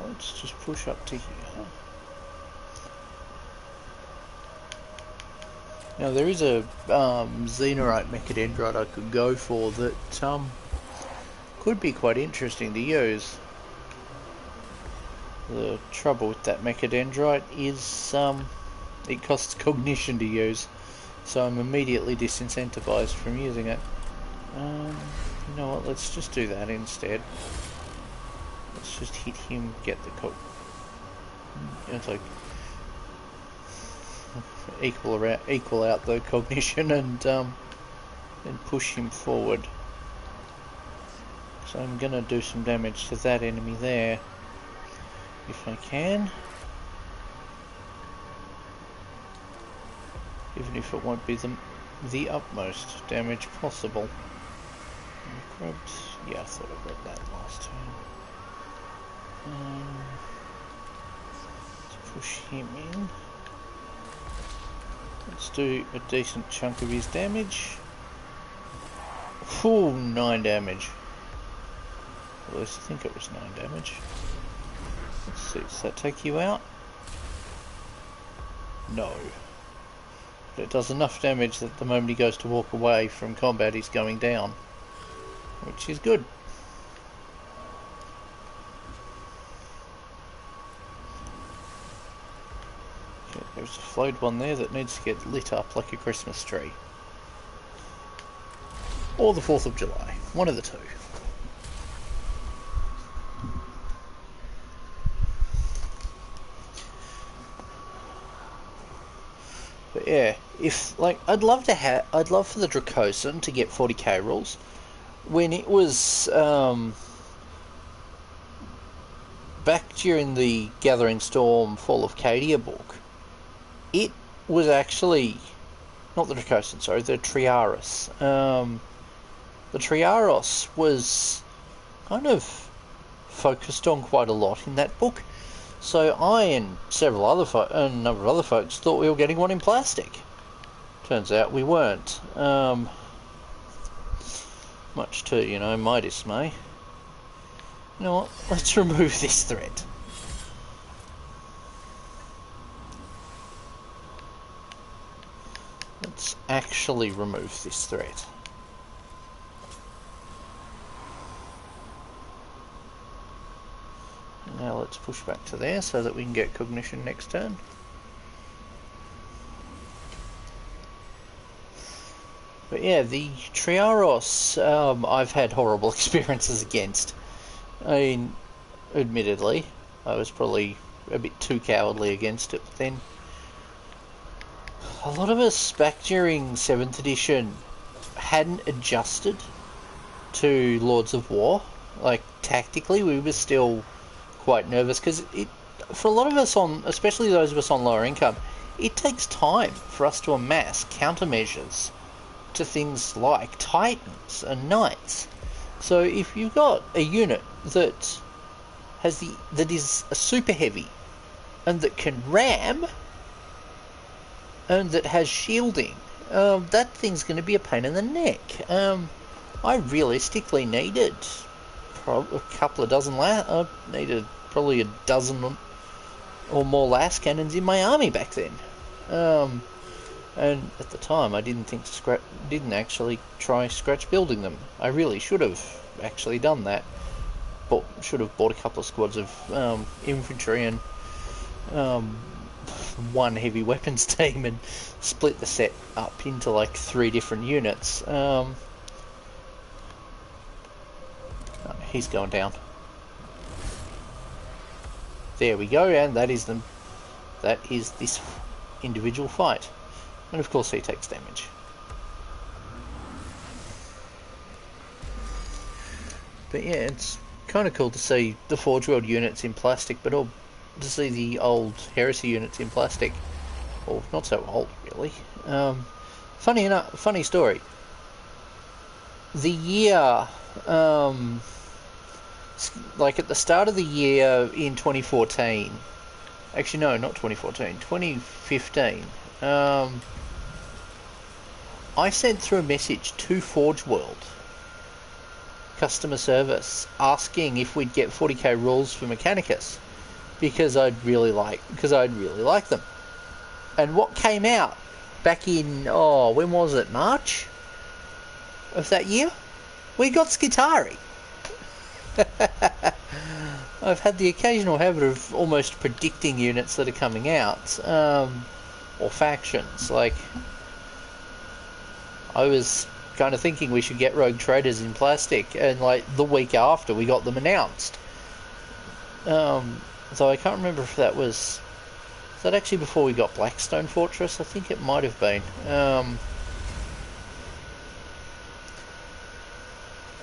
Let's just push up to here. Now there is a xenorite mechadendrite I could go for that could be quite interesting to use. The trouble with that mechadendrite is it costs cognition to use, so I'm immediately disincentivized from using it. You know what, let's just do that instead. Let's just hit him, get the it's like equal out the cognition and push him forward. So I'm gonna do some damage to that enemy there if I can, even if it won't be the utmost damage possible. Yeah, I thought I read that last turn. Let's push him in. Let's do a decent chunk of his damage. Ooh, 9 damage. At least I think it was 9 damage. Let's see, does that take you out? No. But it does enough damage that the moment he goes to walk away from combat he's going down, which is good. Okay, there's a flowed one there that needs to get lit up like a Christmas tree. Or the 4th of July, one of the two. But yeah, if like I'd love for the Dracosan to get 40k rules. When it was back during the Gathering Storm Fall of Cadia book, it was actually not the Dracosan, sorry, the Triaris. The Triaros was kind of focused on quite a lot in that book. So I and a number of other folks thought we were getting one in plastic. Turns out we weren't. Much to, you know, my dismay. You know what? Let's remove this threat. Let's actually remove this threat. Now let's push back to there so that we can get cognition next turn. But yeah, the Triaros I've had horrible experiences against. I mean, admittedly, I was probably a bit too cowardly against it, but then a lot of us back during 7th edition hadn't adjusted to Lords of War. Like, tactically, we were still quite nervous, because for a lot of us especially those of us on lower income, it takes time for us to amass countermeasures to things like Titans and Knights. So if you've got a unit that is a super heavy and that can ram and that has shielding, that thing's going to be a pain in the neck. I realistically needed a couple of dozen needed probably a dozen or more las cannons in my army back then. And at the time, I didn't actually try scratch building them. I really should have actually done that. Should have bought a couple of squads of infantry and one heavy weapons team and split the set up into like 3 different units. Oh, he's going down. There we go, and that is this individual fight. And of course he takes damage. But yeah, it's kind of cool to see the Forge World units in plastic, but to see the old Heresy units in plastic. Or not so old, really. Funny story. the year, like at the start of the year in 2014, actually no, not 2014, 2015, I sent through a message to Forge World customer service asking if we'd get 40k rules for Mechanicus because I'd really like them. And what came out back in when was it, March of that year? We got Skitari. I've had the occasional habit of almost predicting units that are coming out, or factions. Like, I was kind of thinking we should get Rogue Traders in plastic, and like the week after we got them announced. So I can't remember if that was that actually before we got Blackstone Fortress. I think it might have been.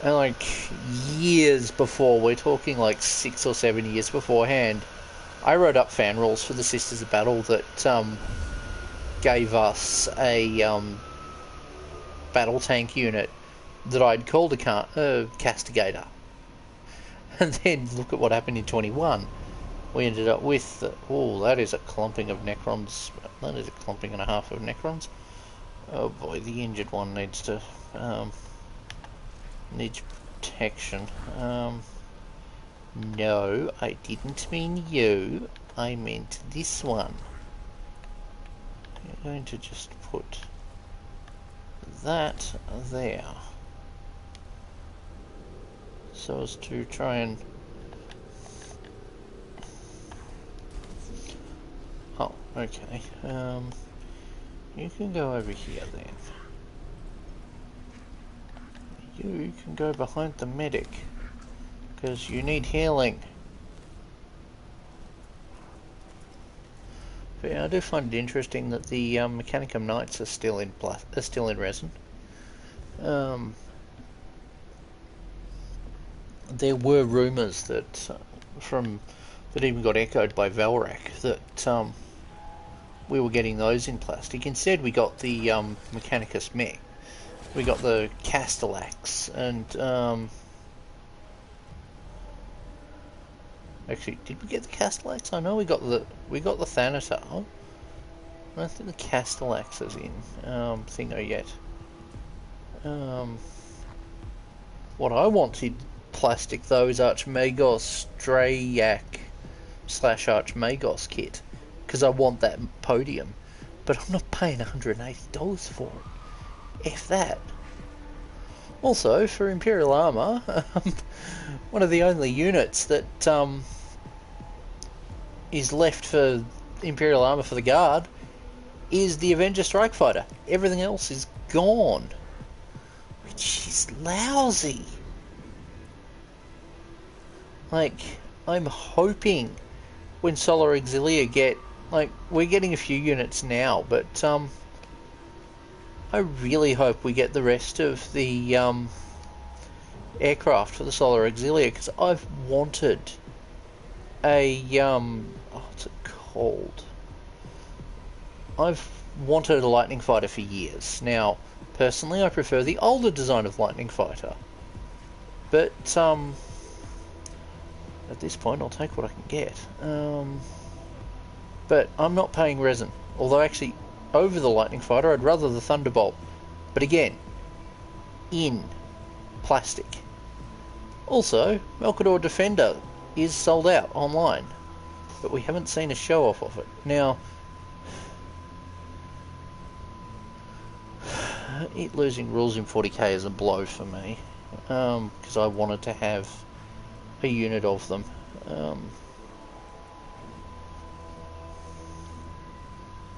And like years before, we're talking like 6 or 7 years beforehand, I wrote up fan rules for the Sisters of Battle that gave us a battle tank unit that I'd called a Castigator. And then look at what happened in 21. We ended up with that is a clumping of Necrons. That is a clumping and a half of Necrons. Oh boy, the injured one needs to needs protection. No, I didn't mean you. I meant this one. I'm going to just put that there, so as to try and okay, you can go over here then. You can go behind the medic because you need healing. But yeah, I do find it interesting that the Mechanicum Knights are still in resin. There were rumours that that even got echoed by Valrak that we were getting those in plastic. Instead, we got the Mechanicus mech. We got the Castellax, and actually, did we get the Castellax? I know we got the Thanatar. I don't think the Castellax is in thingo yet. What I wanted plastic though is Archmagos Strayak / Archmagos kit, because I want that podium, but I'm not paying $180 for it. If that. Also, for Imperial Armour, one of the only units that is left for Imperial Armour for the Guard is the Avenger Strike Fighter. Everything else is gone, which is lousy. Like, I'm hoping when Solar Auxilia get, like, we're getting a few units now, but I really hope we get the rest of the aircraft for the Solar Auxilia, because I've wanted a what's it called? I've wanted a Lightning Fighter for years. Now, personally, I prefer the older design of Lightning Fighter, but at this point, I'll take what I can get. But I'm not paying resin, although actually, over the Lightning Fighter, I'd rather the Thunderbolt. But again, in plastic. Also, Melkador Defender is sold out online, but we haven't seen a show-off of it. Now, it losing rules in 40k is a blow for me, because I wanted to have a unit of them.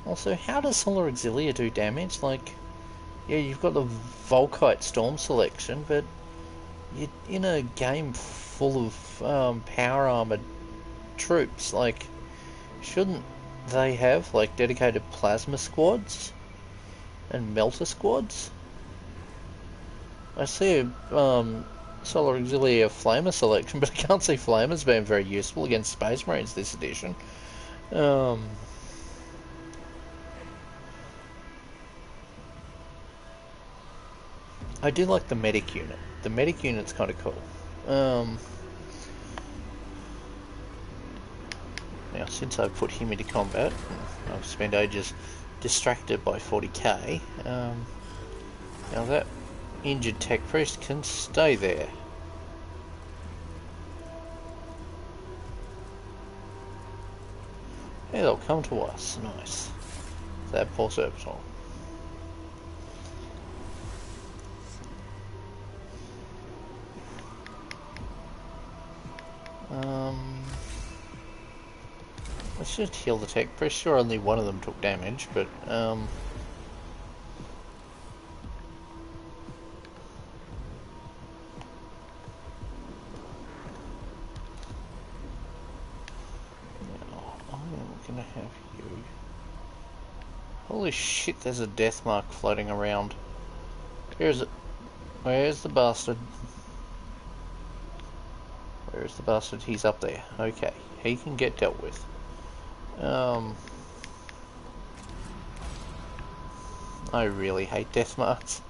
Also, how does Solar Auxilia do damage? Like, yeah, you've got the Volkite Storm selection, but you're in a game full of power armored troops. Like, shouldn't they have like dedicated plasma squads and melter squads? I see a Solar Auxilia Flamer selection, but I can't see Flamers being very useful against Space Marines this edition. I do like the medic unit. The medic unit's kind of cool. Now, since I've put him into combat, I've spent ages distracted by 40k. Now that injured tech priest can stay there. Yeah, they'll come to us. Nice. That poor servitor. Let's just heal the tech priest. Sure, only one of them took damage, but gonna have you. Holy shit, there's a death mark floating around. Where's it? Where's the bastard? Where's the bastard? He's up there. Okay, he can get dealt with. I really hate death marks.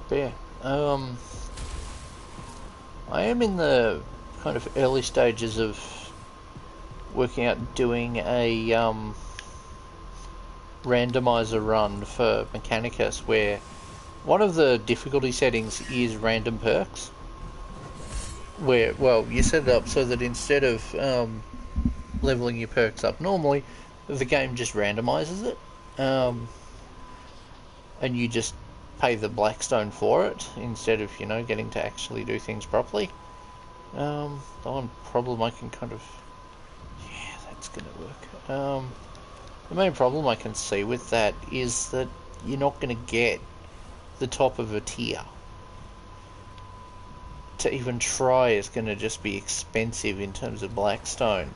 But yeah, I am in the kind of early stages of working out doing a randomizer run for Mechanicus, where one of the difficulty settings is random perks. Where, well, you set it up so that instead of leveling your perks up normally, the game just randomizes it, and you just pay the Blackstone for it instead of, you know, getting to actually do things properly. The one problem I can kind of, yeah, that's gonna work. The main problem I can see with that is that you're not gonna get the top of a tier. To even try is gonna just be expensive in terms of Blackstone.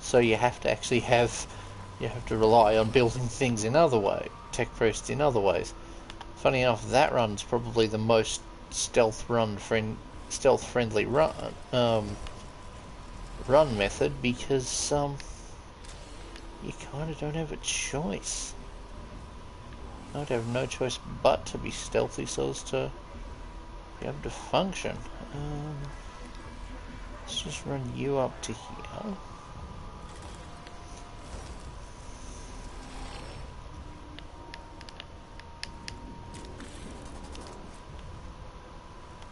So you have to actually you have to rely on building things in other ways, tech priests in other ways. Funny enough, that run's probably the most stealth-friendly run method, because you kind of don't have a choice. I'd have no choice but to be stealthy so as to be able to function. Let's just run you up to here.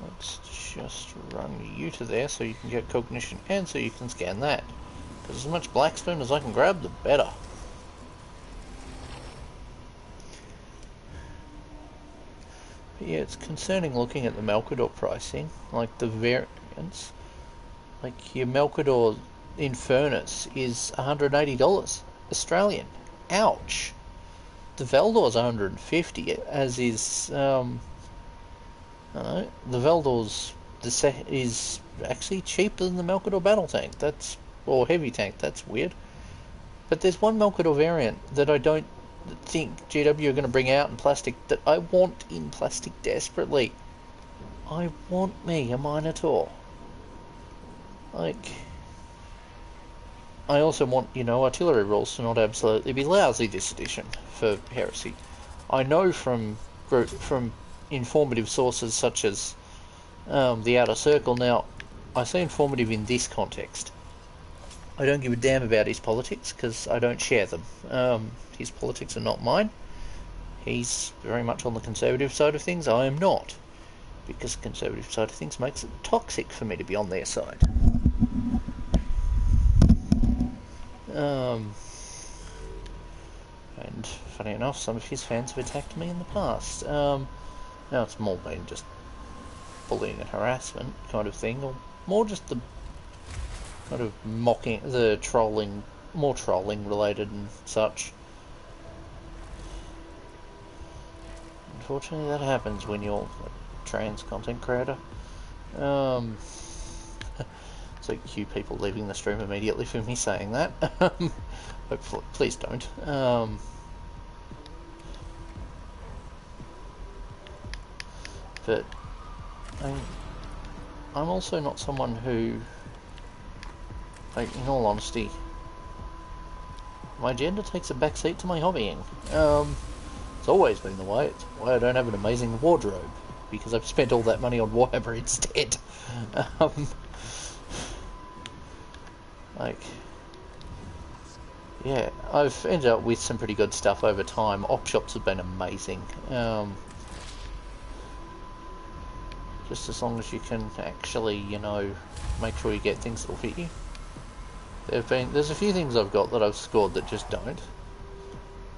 Let's just run you to there so you can get cognition and so you can scan that. Because as much Blackstone as I can grab, the better. But yeah, it's concerning looking at the Melkador pricing, like the variants. Like your Melkador Infernus is $180 Australian. Ouch. The Veldor's $150, as is the Veldor's is actually cheaper than the Melkador battle tank. Or heavy tank. That's weird. But there's one Melkador variant that I don't think GW are going to bring out in plastic that I want in plastic desperately. I want me a Minotaur. Like, I also want, you know, artillery rules to not absolutely be lousy this edition for Heresy. I know from informative sources such as the Outer Circle. Now, I say informative in this context. I don't give a damn about his politics because I don't share them. His politics are not mine. He's very much on the conservative side of things. I am not, because the conservative side of things makes it toxic for me to be on their side. And funny enough, some of his fans have attacked me in the past. Now it's more been just bullying and harassment kind of thing, or more just the kind of mocking, the trolling, more trolling related and such. Unfortunately, that happens when you're a trans content creator. So cue people leaving the stream immediately for me saying that. Hopefully, please don't. But I'm also not someone who, like, in all honesty, my gender takes a backseat to my hobbying. It's always been the way. It's why I don't have an amazing wardrobe, because I've spent all that money on Warhammer instead. Like, yeah, I've ended up with some pretty good stuff over time. Op shops have been amazing. Just as long as you can actually, you know, make sure you get things that'll fit you. There's a few things I've got that I've scored that just don't.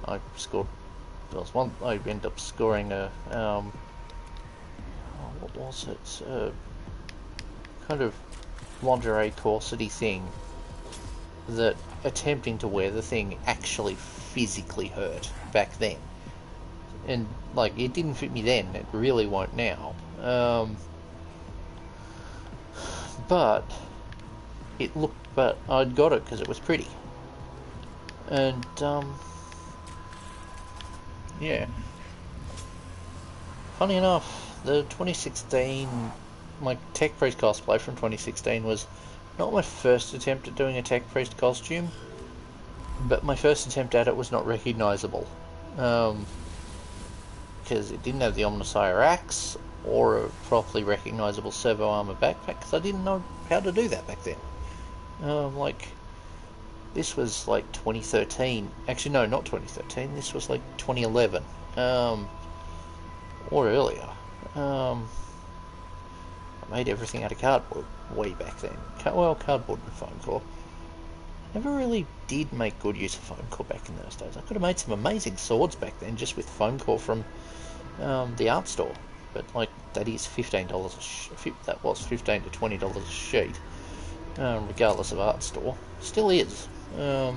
I scored. There was one I ended up scoring a what was it? Kind of lingerie corset-y thing that attempting to wear the thing actually physically hurt back then. And like, it didn't fit me then, it really won't now. But it looked, but I'd got it because it was pretty. And yeah. Funny enough, the 2016, my Tech Priest cosplay from 2016 was not my first attempt at doing a Tech Priest costume, but my first attempt at it was not recognisable. Because it didn't have the Omnissiah axe, or a properly recognisable servo armour backpack, because I didn't know how to do that back then. Like, this was like 2013. Actually, no, not 2013. This was like 2011. Or earlier. I made everything out of cardboard way back then. Well, cardboard and foam core. Never really did make good use of foam core back in those days. I could have made some amazing swords back then just with foam core from the art store. But like, that is $15 that was $15 to $20 a sheet, regardless of art store. Still is. That's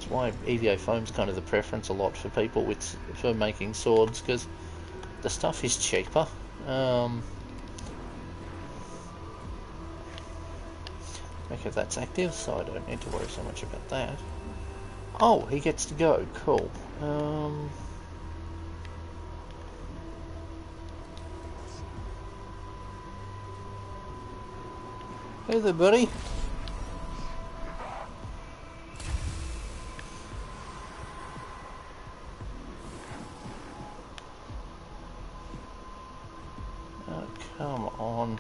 why EVA foam's kind of the preference a lot for people for making swords, because the stuff is cheaper. Okay, that's active, so I don't need to worry so much about that. Oh, he gets to go. Cool. Hey there, buddy. Oh, come on.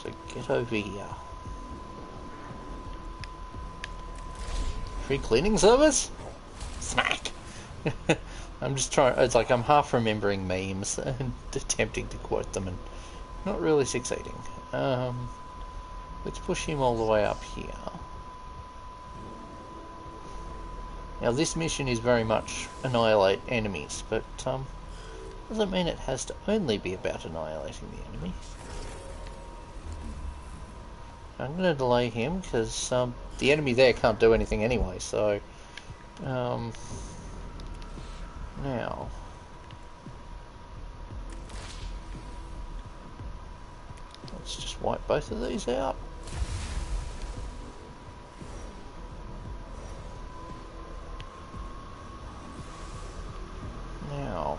So get over here. Free cleaning service? Smack! I'm just trying, it's like I'm half remembering memes and attempting to quote them and not really succeeding. Let's push him all the way up here. Now this mission is very much annihilate enemies, but doesn't mean it has to only be about annihilating the enemy. I'm going to delay him because the enemy there can't do anything anyway, so now let's just wipe both of these out. Now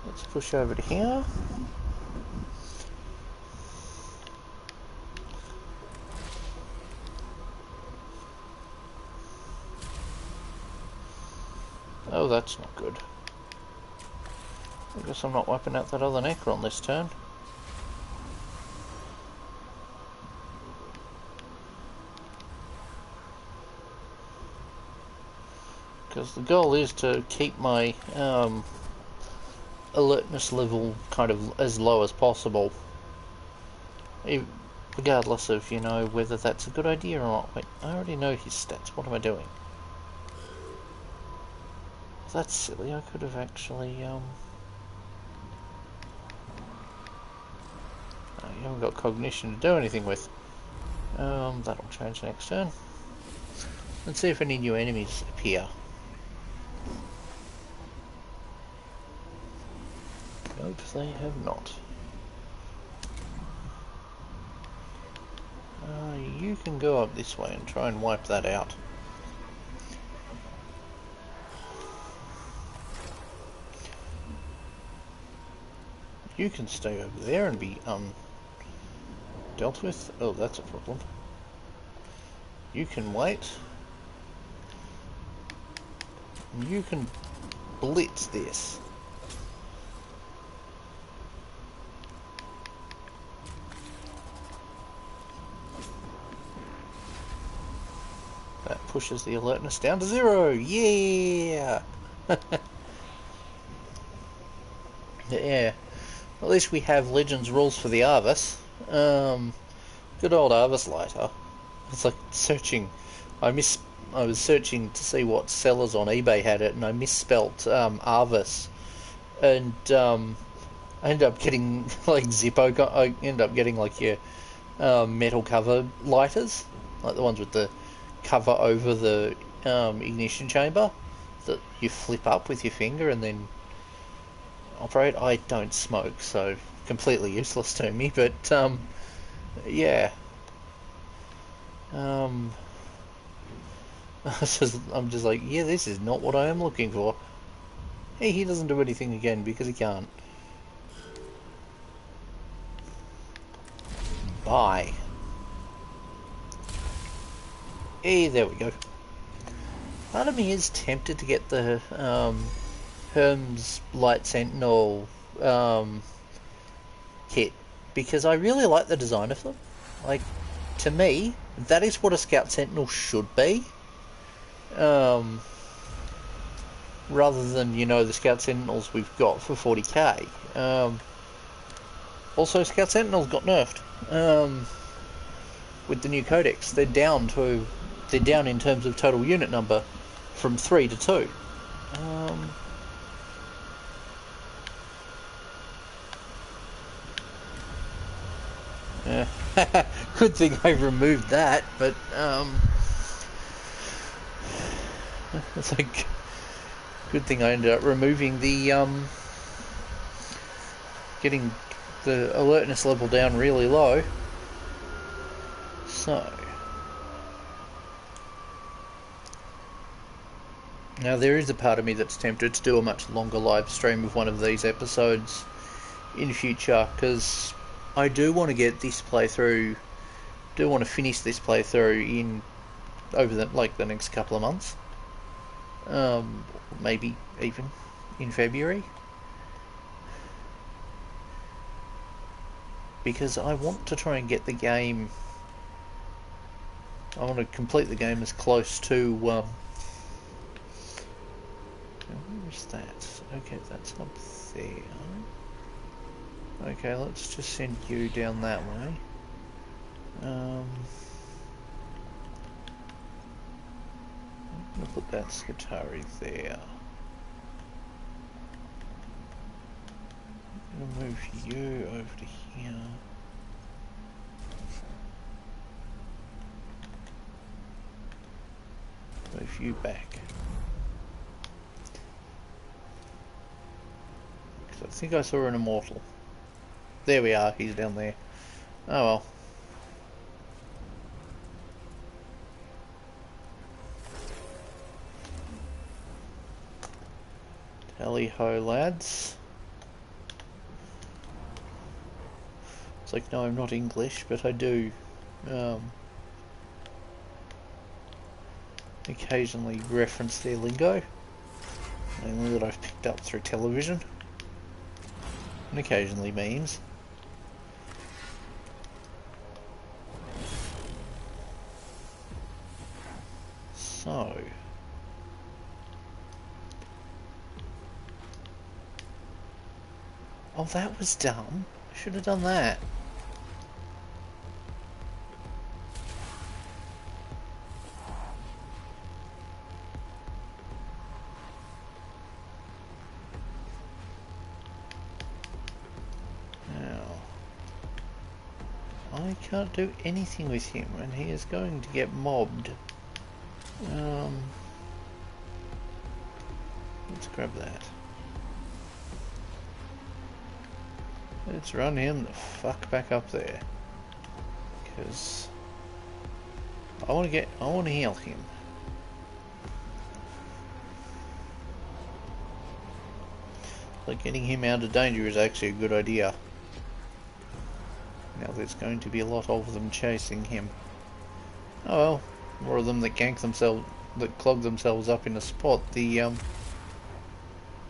let's push over to here. Oh, that's not good. I guess I'm not wiping out that other Necron this turn. Because the goal is to keep my alertness level kind of as low as possible. Regardless of, you know, whether that's a good idea or not. Wait, I already know his stats. What am I doing? That's silly. I could have actually, you haven't got cognition to do anything with. That'll change next turn. Let's see if any new enemies appear. Nope, they have not. You can go up this way and try and wipe that out. You can stay over there and be dealt with. Oh, that's a problem. You can wait. You can blitz this. That pushes the alertness down to 0. Yeah. Yeah. At least we have Legends rules for the Arvis. Good old Arvis lighter. It's like searching. I was searching to see what sellers on eBay had it, and I misspelt Arvis, and I ended up getting like Zippo. I ended up getting like your metal cover lighters, like the ones with the cover over the ignition chamber that you flip up with your finger and then operate. I don't smoke, so completely useless to me, but yeah. I'm just like, yeah, this is not what I am looking for. Hey, he doesn't do anything again because he can't. Bye. Hey, there we go. Part of me is tempted to get the Hermes Light Sentinel kit because I really like the design of them. Like, to me, that is what a Scout Sentinel should be. Rather than, you know, the Scout Sentinels we've got for 40k. Also, Scout Sentinels got nerfed with the new codex. They're down in terms of total unit number from 3 to 2. Good thing I removed that, but it's like good thing I ended up removing the getting the alertness level down really low. So now there is a part of me that's tempted to do a much longer live stream of one of these episodes in future, because I do want to get this playthrough, finish this playthrough in over the next couple of months, maybe even in February, because I want to try and get the game. I want to complete the game as close to. Where is that? Okay, that's up there. Okay, let's just send you down that way. I'm going to put that Skitari there. I'm going to move you over to here. Move you back. Because I think I saw an immortal. There we are, he's down there. Oh well. Tally ho, lads. It's like, no, I'm not English, but I do occasionally reference their lingo, mainly that I've picked up through television, and occasionally memes. So, oh, that was dumb. I should have done that. I can't do anything with him, and he is going to get mobbed. Let's grab that. Let's run him the fuck back up there, because I want to heal him. So getting him out of danger is actually a good idea. Now there's going to be a lot of them chasing him. Oh well, more of them that that clog themselves up in a spot, the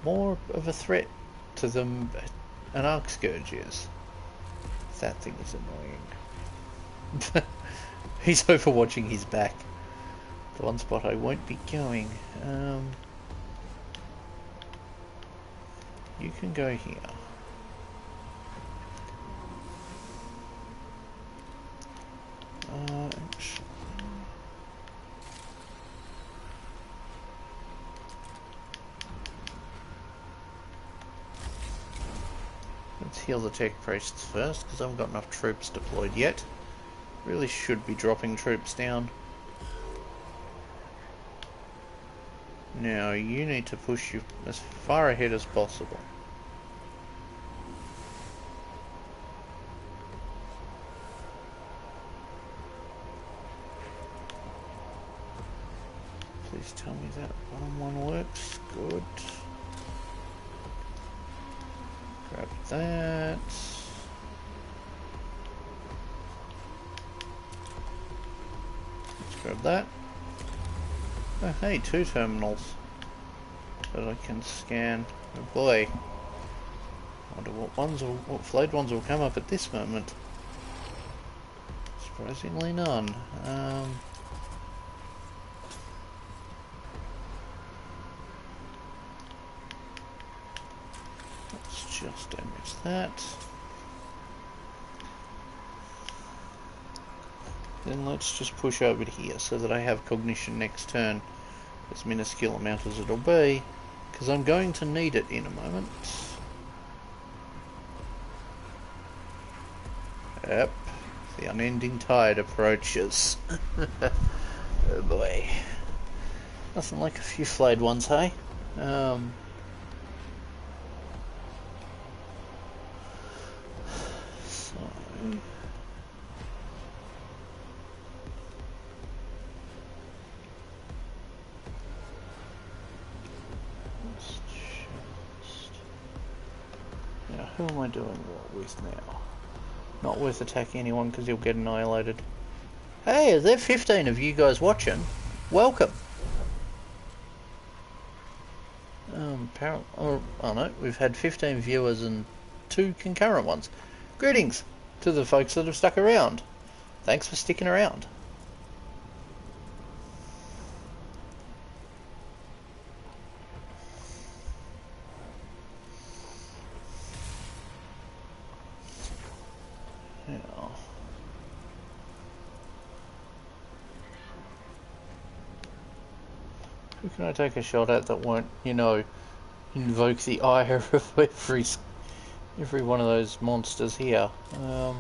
more of a threat to them an arc scourge is. That thing is annoying. He's overwatching his back. The one spot I won't be going. You can go here. Actually, let's heal the tech priests first, because I haven't got enough troops deployed yet. Really should be dropping troops down. Now you need to push you as far ahead as possible. Please tell me that one works. Good. Grab that. Let's grab that. Oh hey, 2 terminals that I can scan. Oh boy. I wonder what flayed ones will come up at this moment. Surprisingly none. Let's just damage that. Then let's just push over to here so that I have cognition next turn, as minuscule amount as it'll be, because I'm going to need it in a moment. Yep, the unending tide approaches. Oh boy. Nothing like a few flayed ones, hey? So... who am I doing what with now? Not worth attacking anyone because he'll get annihilated. Hey, is there 15 of you guys watching? Welcome! Apparently, oh no, we've had 15 viewers and 2 concurrent ones. Greetings to the folks that have stuck around. Thanks for sticking around. Who can I take a shot at that won't, you know, invoke the ire of every one of those monsters here? Oh,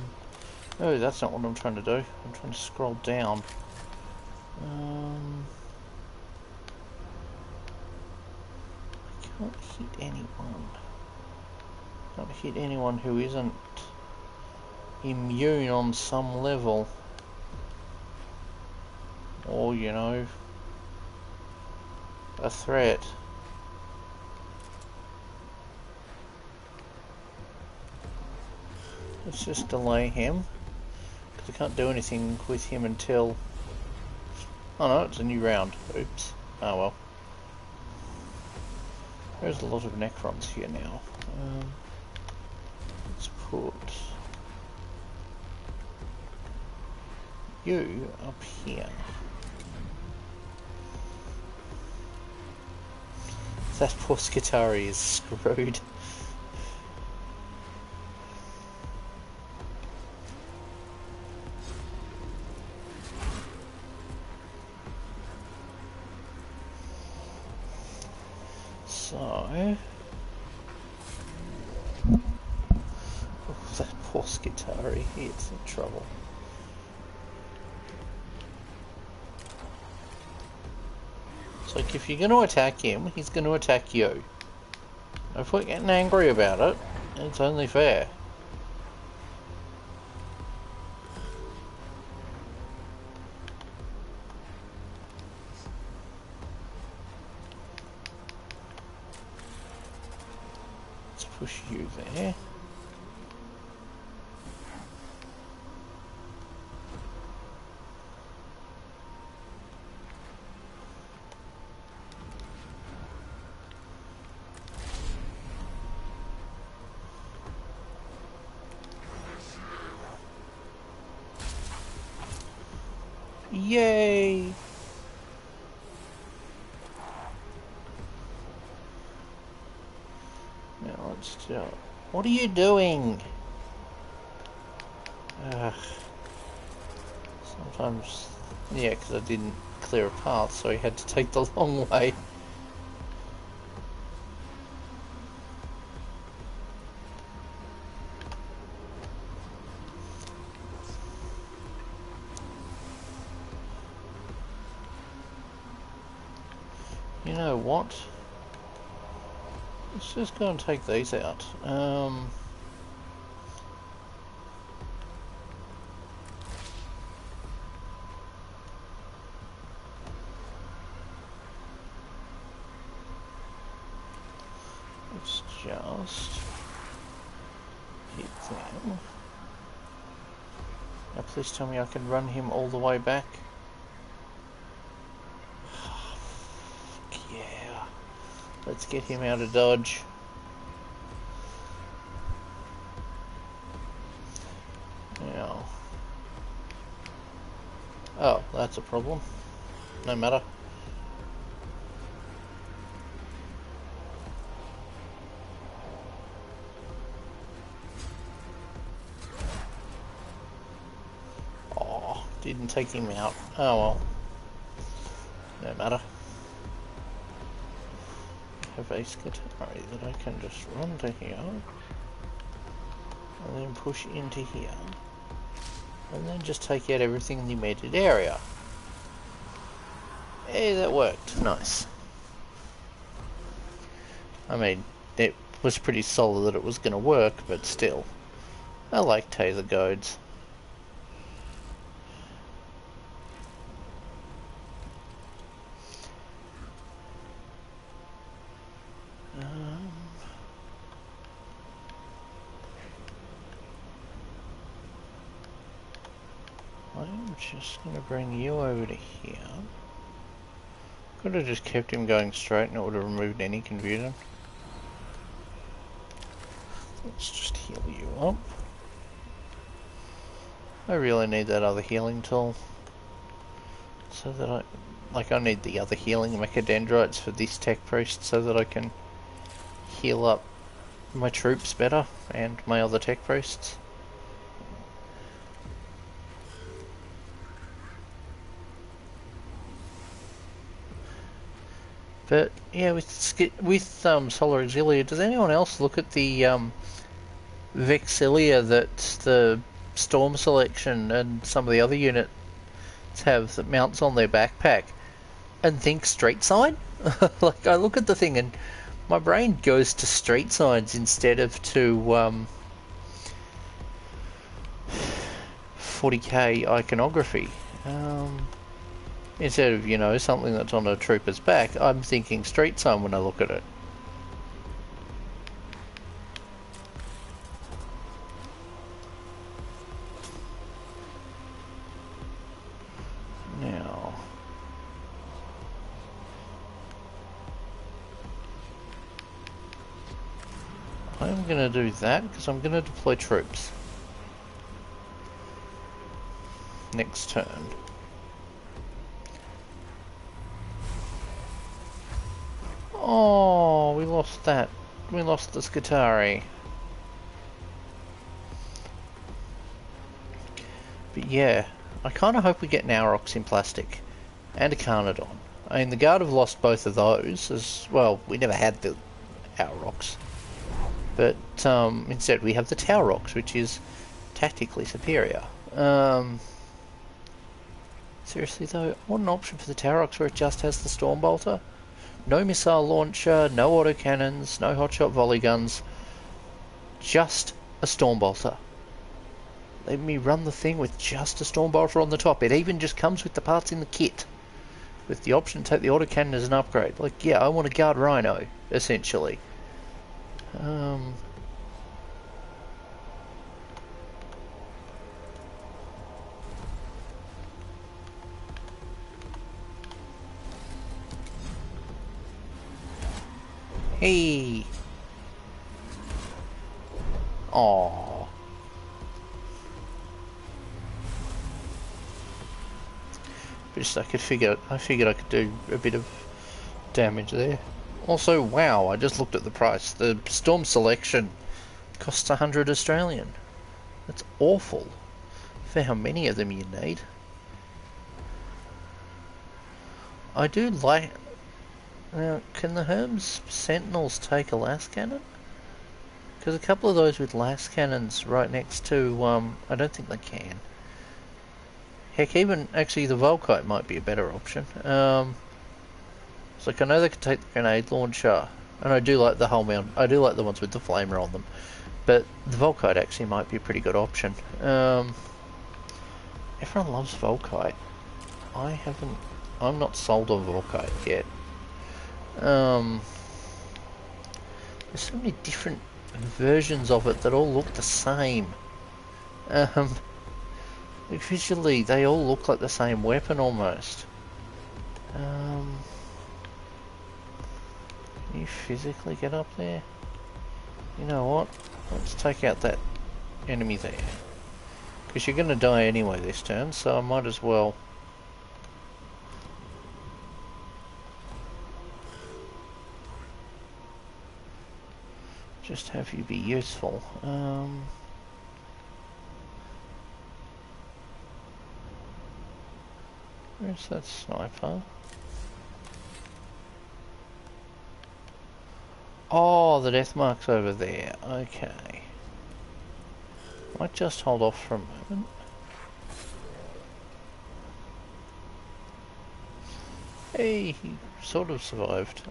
that's not what I'm trying to do. I'm trying to scroll down. I can't hit anyone. Can't hit anyone who isn't immune on some level. Or, you know, a threat. Let's just delay him, because I can't do anything with him until... oh no, it's a new round. Oops. Oh well. There's a lot of Necrons here now. Let's put you up here. That poor Skitari is screwed. So... oh, that poor Skitari, he's in trouble. It's like, if you're going to attack him, he's going to attack you. If we're getting angry about it, it's only fair. push you there. Yay! Now let's do it. What are you doing? Ugh. Sometimes, yeah, because I didn't clear a path, so he had to take the long way. You know what? Let's just go and take these out. Let's just hit them. Now please tell me I can run him all the way back. Yeah. Let's get him out of dodge. Now. Oh, that's a problem. No matter. Oh, didn't take him out. Oh well. No matter. Have a skitari that I can just run to here and then push into here and then just take out everything in the immediate area. Hey, that worked. Nice. I mean, it was pretty solid that it was going to work, but still. I like taser goads. I'm just going to bring you over to here. Could have just kept him going straight and it would have removed any confusion. Let's just heal you up. I really need that other healing tool. So that I need the other healing mechadendrites for this tech priest so that I can heal up my troops better and my other tech priests. But yeah, with Solar Auxilia, does anyone else look at the Vexilia that the Storm Selection and some of the other units have that mounts on their backpack and think street sign? Like, I look at the thing and my brain goes to street signs instead of to 40k iconography. Instead of, you know, something that's on a trooper's back, I'm thinking street sign when I look at it. Now, I'm going to do that because I'm going to deploy troops next turn. Oh, we lost that. We lost the Skitari. But yeah, I kind of hope we get an Aurochs in plastic and a Carnodon. I mean, the Guard have lost both of those as well. We never had the Aurochs, but instead we have the Taurochs, which is tactically superior. Seriously though, I want an option for the Taurochs where it just has the Stormbolter. No missile launcher, no autocannons, no hotshot volley guns, just a Stormbolter. Let me run the thing with just a Stormbolter on the top. It even just comes with the parts in the kit, with the option to take the autocannon as an upgrade. Like, yeah, I want a Guard Rhino, essentially. Hey! Aww. Just I figured I could do a bit of damage there. Also, wow, I just looked at the price. The Storm Selection costs 100 Australian. That's awful for how many of them you need. I do like... Now, can the Herms Sentinels take a las cannon? Because a couple of those with las cannons right next to, I don't think they can. Heck, even, actually, the Volkite might be a better option. It's like, I know they can take the grenade launcher, and I do like the whole mount. I do like the ones with the flamer on them. But the Volkite actually might be a pretty good option. Everyone loves Volkite. I'm not sold on Volkite yet. There's so many different versions of it that all look the same. Visually, they all look like the same weapon almost. Can you physically get up there? You know what? Let's take out that enemy there. Because you're going to die anyway this turn, so I might as well... just have you be useful. Where's that sniper? Oh, the death mark's over there. Okay. Might just hold off for a moment. Hey, he sort of survived.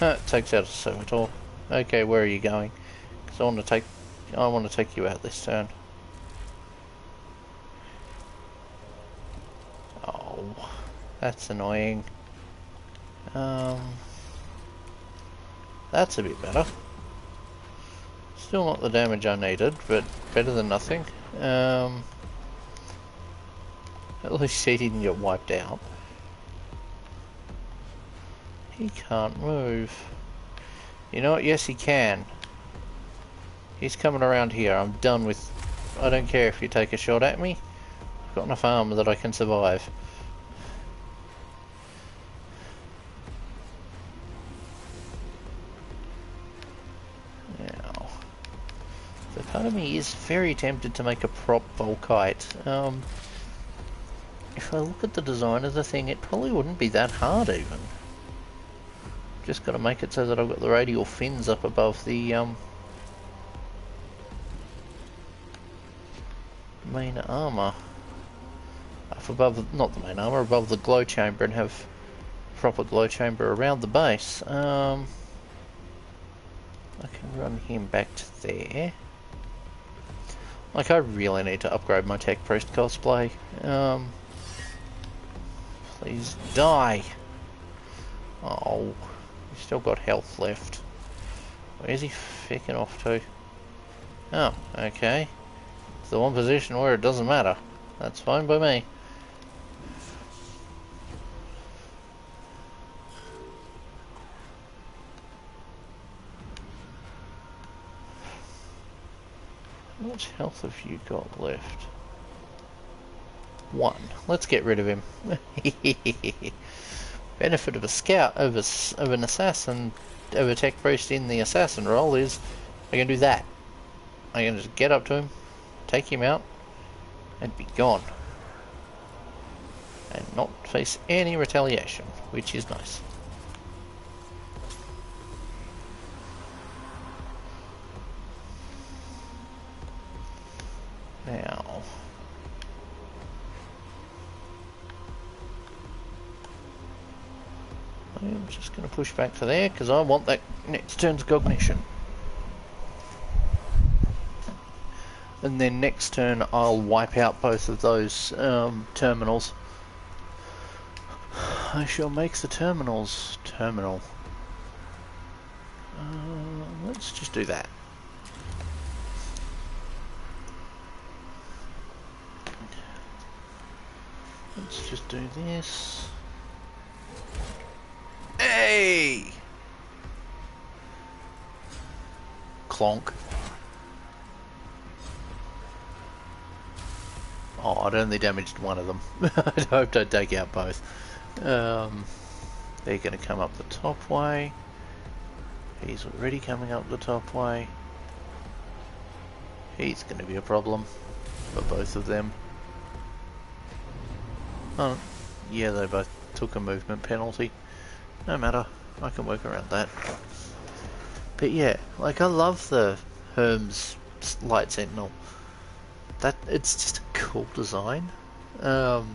It takes out a servitor. Okay, where are you going? Because I want to take you out this turn. Oh, that's annoying. That's a bit better. Still not the damage I needed, but better than nothing. At least he didn't get wiped out. He can't move. You know what? Yes, he can. He's coming around here. I'm done with... I don't care if you take a shot at me. I've got enough armor that I can survive. Now... So part of me is very tempted to make a prop Volkite. If I look at the design of the thing, it probably wouldn't be that hard even. Just got to make it so that I've got the radial fins up above the main armor. Up above, not the main armor, above the glow chamber, and have proper glow chamber around the base. I can run him back to there. Like, I really need to upgrade my tech priest cosplay. Please die. Oh. He's still got health left. Where's he ficking off to? Oh, okay. It's the one position where it doesn't matter. That's fine by me. How much health have you got left? 1. Let's get rid of him. Benefit of a scout of an assassin, of a tech priest in the assassin role is I can do that. I can just get up to him, take him out, and be gone. And not face any retaliation, which is nice. Now... I'm just going to push back to there because I want that next turn's cognition. And then next turn I'll wipe out both of those terminals. I shall make the terminals terminal. Let's just do that. Let's just do this. Hey! Clonk. Oh, I'd only damaged one of them. I hoped I'd take out both. They're going to come up the top way. He's already coming up the top way. He's going to be a problem for both of them. Oh, yeah, they both took a movement penalty. No matter, I can work around that. But yeah, like I love the Hermes Light Sentinel. That it's just a cool design. But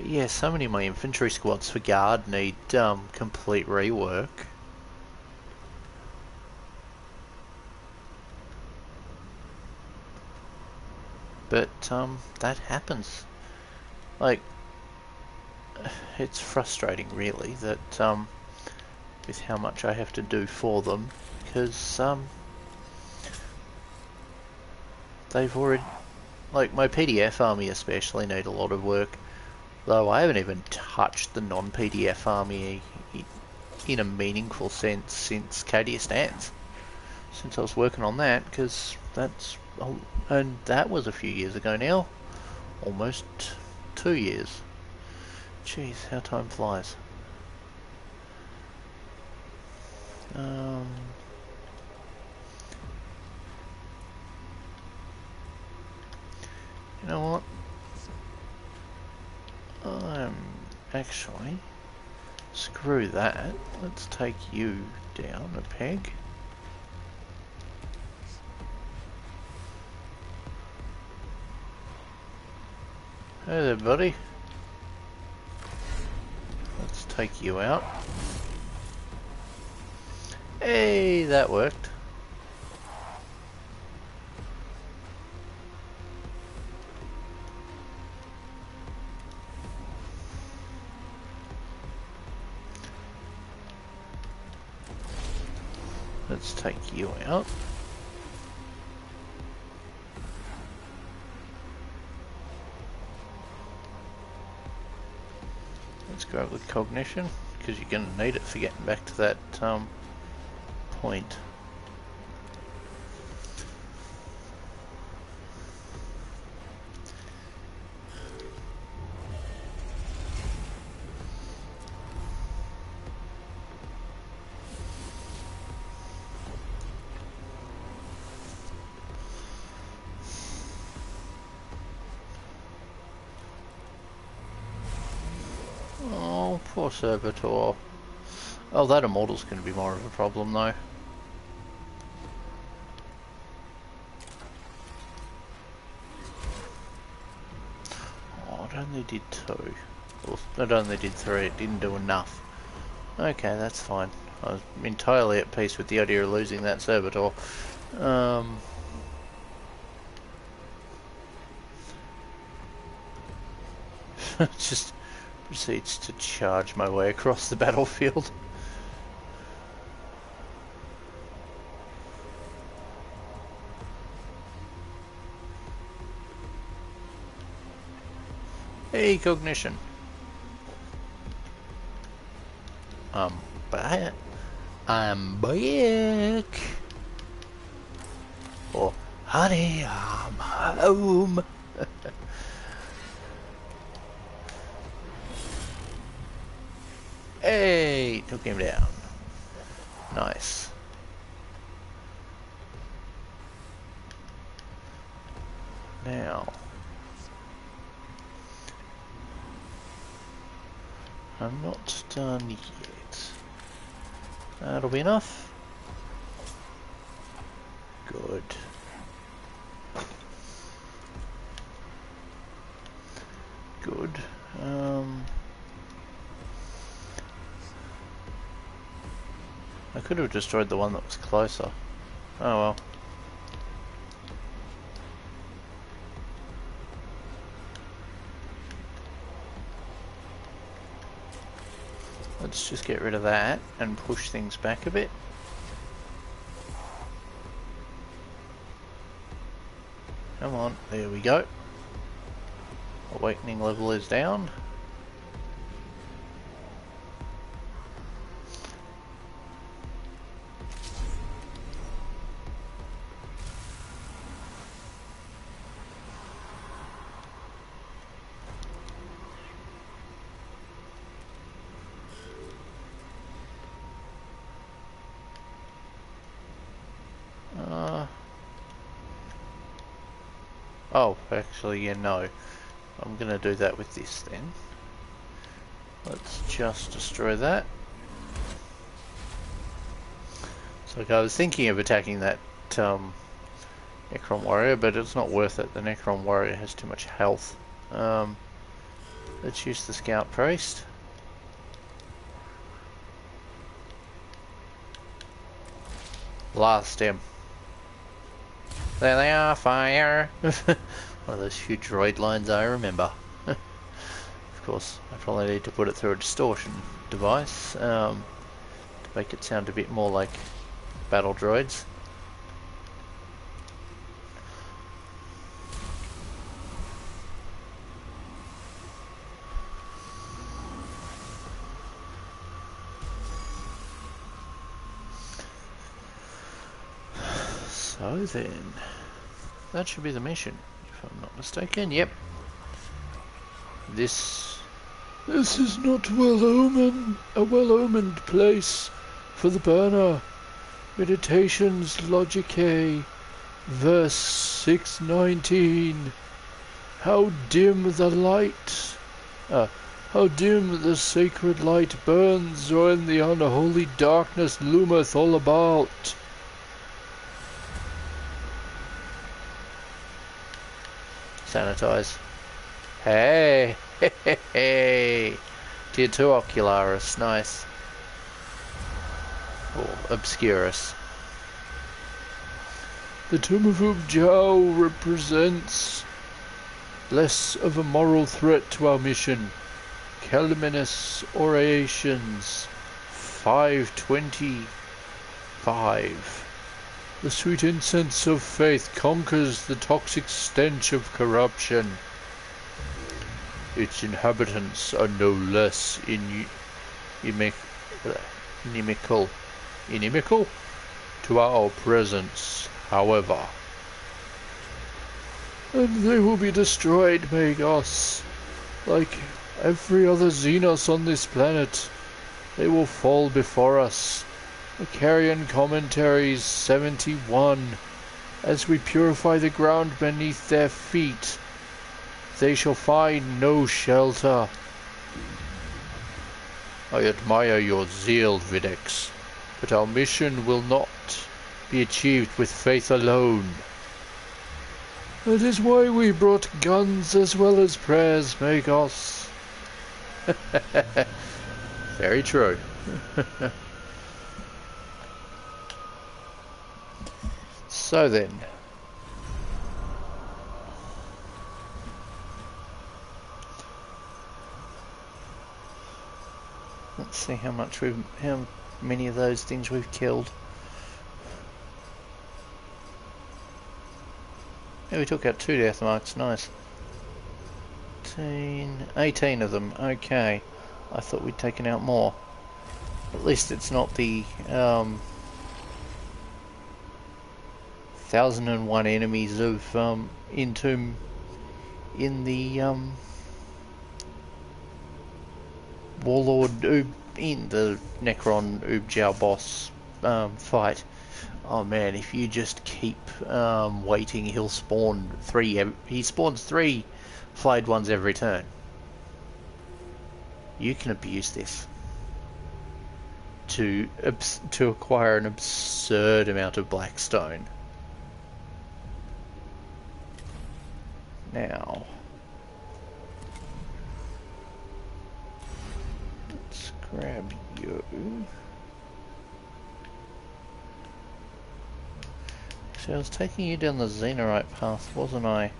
yeah, so many of my infantry squads for guard need complete rework. But that happens. Like, it's frustrating really that with how much I have to do for them, because they've already, like my PDF army especially need a lot of work, though I haven't even touched the non-PDF army in a meaningful sense since Cadia Stands, since I was working on that, because that's, and that was a few years ago now, almost 2 years. Jeez, how time flies. You know what? Actually, screw that. Let's take you down a peg. Hey there, buddy. Let's take you out. Hey, that worked. Let's take you out. Let's grab the cognition, because you're going to need it for getting back to that point. Oh, poor servitor. Oh, that immortal's going to be more of a problem though. Oh, it only did 2. Well, it only did 3, it didn't do enough. Okay, that's fine. I was entirely at peace with the idea of losing that servitor. Just proceeds to charge my way across the battlefield. Hey, cognition. But I'm back. Oh, honey, I'm home. Hey, took him down. Nice. Now, I'm not done yet. That'll be enough. Good. Good. I could have destroyed the one that was closer. Oh well. Let's just get rid of that and push things back a bit. Come on, there we go. Awakening level is down. Oh, actually, yeah, no. I'm gonna do that with this then. Let's just destroy that. So like, I was thinking of attacking that Necron Warrior, but it's not worth it. The Necron Warrior has too much health. Let's use the Scout Priest. Blast him. There they are, fire! One of those few droid lines I remember. Of course, I probably need to put it through a distortion device to make it sound a bit more like battle droids. So then, that should be the mission, if I'm not mistaken. Yep. This is not a well-omened place for the burner. Meditations Logicae, verse 619. How dim the light, how dim the sacred light burns when the unholy darkness loometh all about. Sanitize. Hey, hey, hey, hey. Tier 2 Ocularis, nice. Or Obscurus. The Tomb of Ubjao represents less of a moral threat to our mission. Calminous Orations 525. The sweet incense of faith conquers the toxic stench of corruption. Its inhabitants are no less inimical to our presence, however. And they will be destroyed, Magos. Like every other Xenos on this planet, they will fall before us. Macarian Commentaries 71. As we purify the ground beneath their feet, they shall find no shelter. I admire your zeal, Videx, but our mission will not be achieved with faith alone. That is why we brought guns as well as prayers, Magos. Very true. So then, let's see how many of those things we've killed. Yeah, we took out 2 death marks, nice. 18 of them, okay. I thought we'd taken out more. At least it's not the 1001 enemies of in the Warlord in the Necron Ubjao boss fight. Oh man, if you just keep waiting, he'll spawn 3. He spawns 3 flayed ones every turn. You can abuse this to acquire an absurd amount of Blackstone. Now, let's grab you. So I was taking you down the Xenorite path, wasn't I?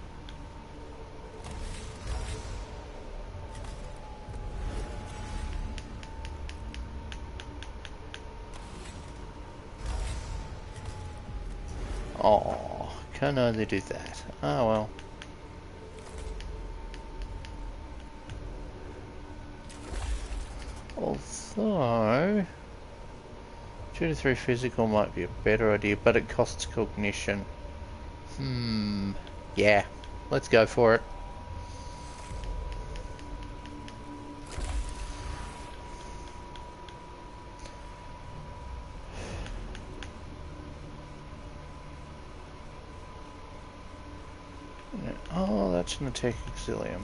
Oh, Can only do that. Oh well. Although 2 to 3 physical might be a better idea, but it costs cognition. Yeah, let's go for it. Oh, that's an attack auxilium.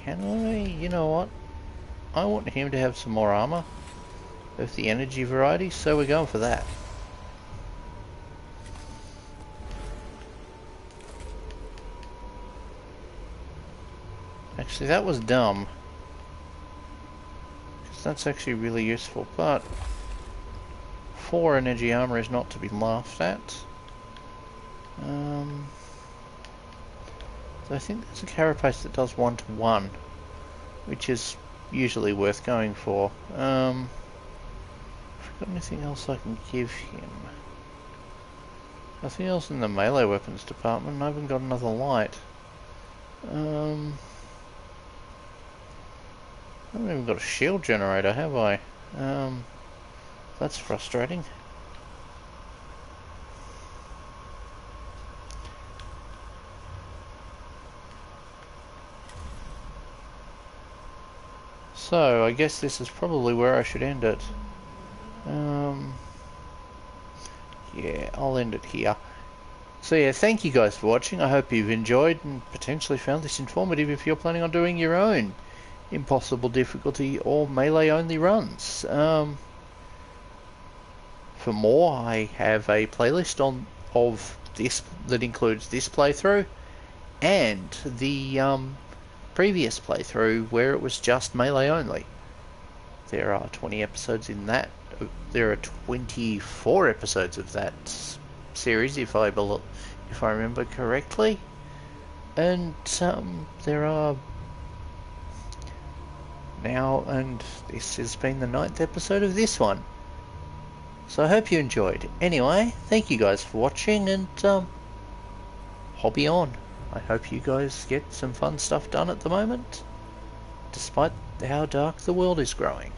Can I? You know what? I want him to have some more armor of the energy variety, so we're going for that. Actually, that was dumb, because that's actually really useful, but 4 energy armor is not to be laughed at. So I think there's a carapace that does 1-to-1, which is usually worth going for. Have I got anything else I can give him? Nothing else in the melee weapons department. I haven't got another light. I haven't even got a shield generator, have I? That's frustrating. So, I guess this is probably where I should end it. Yeah, I'll end it here. So yeah, thank you guys for watching. I hope you've enjoyed and potentially found this informative if you're planning on doing your own impossible difficulty or melee only runs. For more, I have a playlist of this that includes this playthrough and the previous playthrough where it was just melee only. There are 20 episodes in that. There are 24 episodes of that series, if I remember correctly, and there are now, and this has been the 9th episode of this one. So I hope you enjoyed. Anyway, thank you guys for watching, and hobby on. I hope you guys get some fun stuff done at the moment, despite how dark the world is growing.